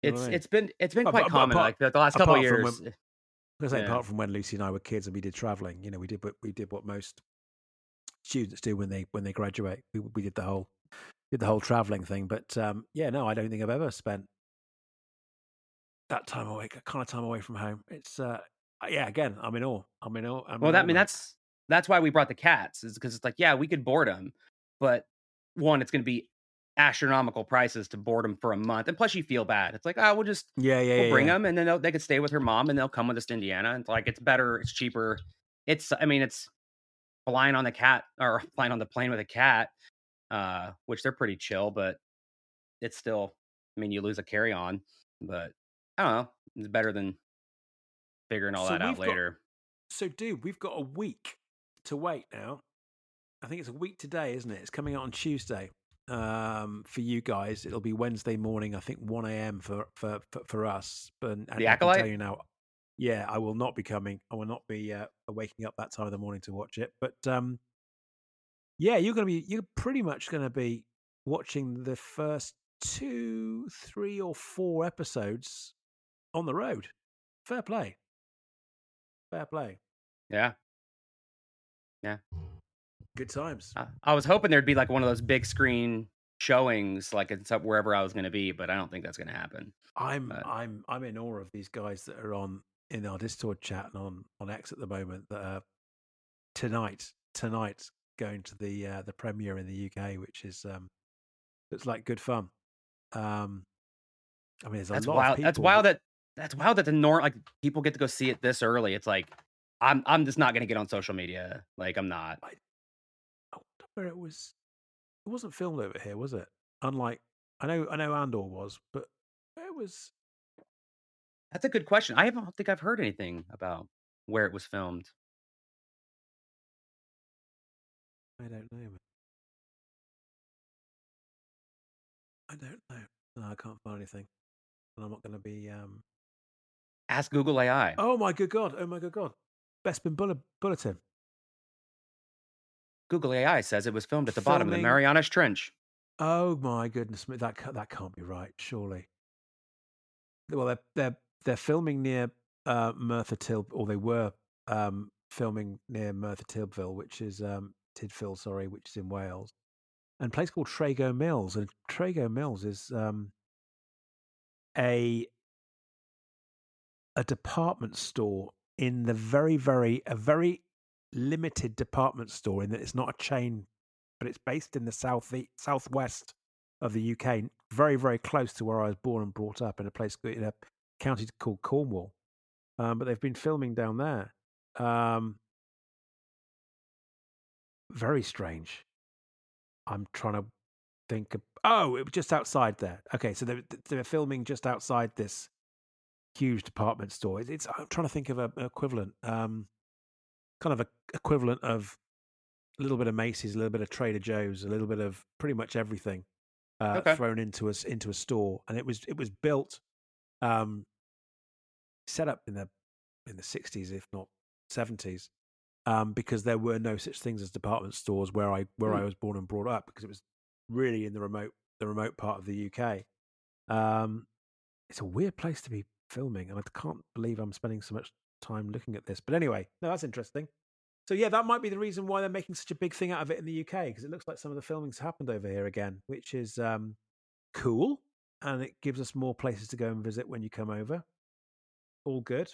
[SPEAKER 2] You know what
[SPEAKER 1] It's
[SPEAKER 2] I mean?
[SPEAKER 1] it's been it's been quite
[SPEAKER 2] But
[SPEAKER 1] common, like, the last couple of
[SPEAKER 2] apart from when
[SPEAKER 1] years.
[SPEAKER 2] I was gonna say,
[SPEAKER 1] Yeah.
[SPEAKER 2] apart from when Lucy and I were kids and we did traveling, you know, we did what most students do when they graduate. We did the whole traveling thing. But yeah, no, I don't think I've ever spent that time away, kind of time away from home. It's yeah, again, I'm in awe. I'm in
[SPEAKER 1] Well, that I
[SPEAKER 2] awe,
[SPEAKER 1] mean,
[SPEAKER 2] mate.
[SPEAKER 1] that's why we brought the cats is because it's like, yeah, we could board them, but one, it's gonna be astronomical prices to board them for a month, and plus you feel bad. It's like, "Oh,
[SPEAKER 2] Yeah, yeah,
[SPEAKER 1] we'll
[SPEAKER 2] yeah,
[SPEAKER 1] bring
[SPEAKER 2] yeah.
[SPEAKER 1] them, and then they could stay with her mom, and they'll come with us to Indiana." And it's like, it's better, it's cheaper. I mean, it's flying on the cat or flying on the plane with a cat, which they're pretty chill, but it's still, I mean, you lose a carry-on, but I don't know. It's better than figuring all
[SPEAKER 2] So
[SPEAKER 1] that out
[SPEAKER 2] we've got
[SPEAKER 1] later.
[SPEAKER 2] so dude, we've got a week to wait now. I think it's a week today, isn't it? It's coming out on Tuesday. For you guys, it'll be Wednesday morning. I think 1 a.m. For us.
[SPEAKER 1] The
[SPEAKER 2] And I can tell
[SPEAKER 1] Acolyte?
[SPEAKER 2] you now, yeah, I will not be coming. I will not be waking up that time of the morning to watch it. But Yeah, you're pretty much gonna be watching the first 2, 3, or 4 episodes on the road. Fair play, fair play.
[SPEAKER 1] Yeah, yeah.
[SPEAKER 2] Good times.
[SPEAKER 1] I was hoping there'd be like one of those big screen showings, like it's up wherever I was going to be, but I don't think that's going to happen. But
[SPEAKER 2] I'm in awe of these guys that are on in our Discord chat and on X at the moment that are tonight going to the premiere in the UK, which is looks like good fun. Um, I mean, there's a
[SPEAKER 1] that's
[SPEAKER 2] lot of
[SPEAKER 1] wild.
[SPEAKER 2] people. That,
[SPEAKER 1] That's wild that the norm like people get to go see it this early. It's like I'm just not going to get on social media. Like I'm not.
[SPEAKER 2] I wonder where it was. It wasn't filmed over here, was it? Unlike I know Andor was, but it was.
[SPEAKER 1] That's a good question. I don't think I've heard anything about where it was filmed.
[SPEAKER 2] I don't know. I don't know. No, I can't find anything, and I'm not going to be.
[SPEAKER 1] Ask Google AI.
[SPEAKER 2] Oh my good god! Oh my good god! Bespin bulletin
[SPEAKER 1] Google AI says it was filmed at the bottom of the
[SPEAKER 2] filming.
[SPEAKER 1] Marianas Trench.
[SPEAKER 2] Oh my goodness me! That can't be right. Surely. Well, they're filming near Merthyr Tydfil, or they were filming near Merthyr Tydfil, which is Tydfil, sorry, which is in Wales, and a place called Trago Mills. And Trago Mills is a a department store in the a very limited department store in that it's not a chain, but it's based in the southwest of the UK, very very close to where I was born and brought up in a county called Cornwall. But they've been filming down there. Um, Very strange. I'm trying to think. Oh, it was just outside there. Okay, so they're filming just outside this huge department store. I'm trying to think of an equivalent, kind of a equivalent of a little bit of Macy's, a little bit of Trader Joe's, a little bit of pretty much everything
[SPEAKER 1] Okay.
[SPEAKER 2] thrown into a store, and it was built, um, set up in the 60s, if not 70s, because there were no such things as department stores where
[SPEAKER 1] Hmm.
[SPEAKER 2] I was born and brought up, because it was really in the remote part of the UK. Um, it's a weird place to be filming, and I can't believe I'm spending so much time looking at this. But anyway, no, that's interesting. So yeah, that might be the reason why they're making such a big thing out of it in the UK, because it looks like some of the filming's happened over here again, which is cool, and it gives us more places to go and visit when you come over. All good.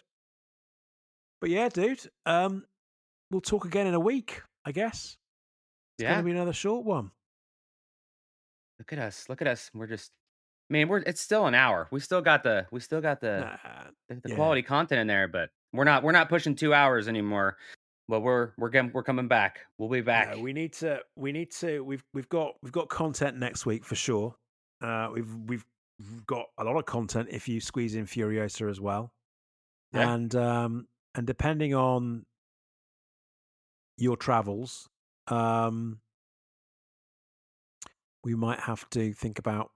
[SPEAKER 2] But yeah, dude, we'll talk again in a week, I guess. It's going to
[SPEAKER 1] Yeah.
[SPEAKER 2] be another short one.
[SPEAKER 1] Look at us. Look at us. We're just man, it's still an hour. We still got
[SPEAKER 2] Nah,
[SPEAKER 1] the
[SPEAKER 2] yeah.
[SPEAKER 1] quality content in there, but we're not pushing 2 hours anymore. But we're coming back. We'll be
[SPEAKER 2] No,
[SPEAKER 1] back.
[SPEAKER 2] we need to. We've got content next week for sure. We've got a lot of content if you squeeze in Furiosa as well,
[SPEAKER 1] Yeah.
[SPEAKER 2] and depending on your travels, um, we might have to think about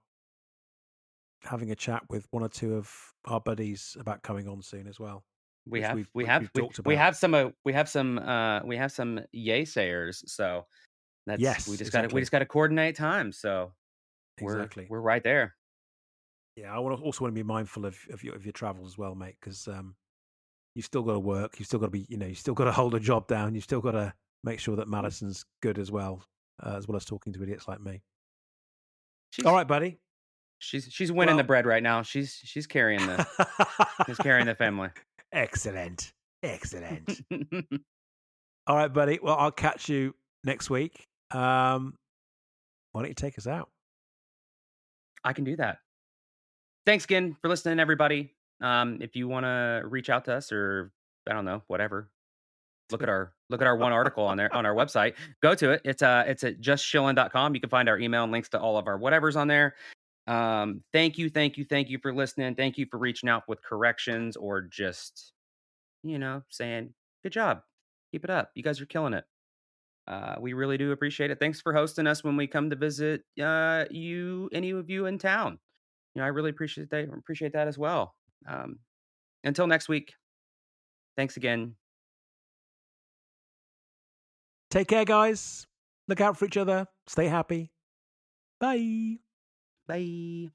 [SPEAKER 2] having a chat with one or two of our buddies about coming on soon as well, which we've talked
[SPEAKER 1] we
[SPEAKER 2] about.
[SPEAKER 1] have some we have some yay sayers. So that's
[SPEAKER 2] Yes,
[SPEAKER 1] we
[SPEAKER 2] exactly,
[SPEAKER 1] just gotta coordinate time. So
[SPEAKER 2] exactly.
[SPEAKER 1] we're right there.
[SPEAKER 2] Yeah, also want to be mindful of your travels as well, mate, because you've still got to work. You've still got to be, you've still got to hold a job down. You've still got to make sure that
[SPEAKER 1] Mm,
[SPEAKER 2] Madison's good as well as talking to idiots like me. All
[SPEAKER 1] She's
[SPEAKER 2] right, buddy.
[SPEAKER 1] she's winning the
[SPEAKER 2] Well,
[SPEAKER 1] bread right now. She's carrying the family.
[SPEAKER 2] excellent, excellent. All right, buddy. Well, I'll catch you next week. Why don't you take us out?
[SPEAKER 1] I can do that. Thanks again for listening, everybody. If you want to reach out to us or I don't know, whatever, look at our one article on there on our website. Go to it. It's at justchillin.com. You can find our email and links to all of our whatevers on there. Thank you for listening. Thank you for reaching out with corrections or just saying good job, keep it up. You guys are killing it. We really do appreciate it. Thanks for hosting us when we come to visit any of you in town. I really appreciate that as well. Um, until next week, thanks again.
[SPEAKER 2] Take care, guys. Look out for each other. Stay happy. Bye.
[SPEAKER 1] Bye.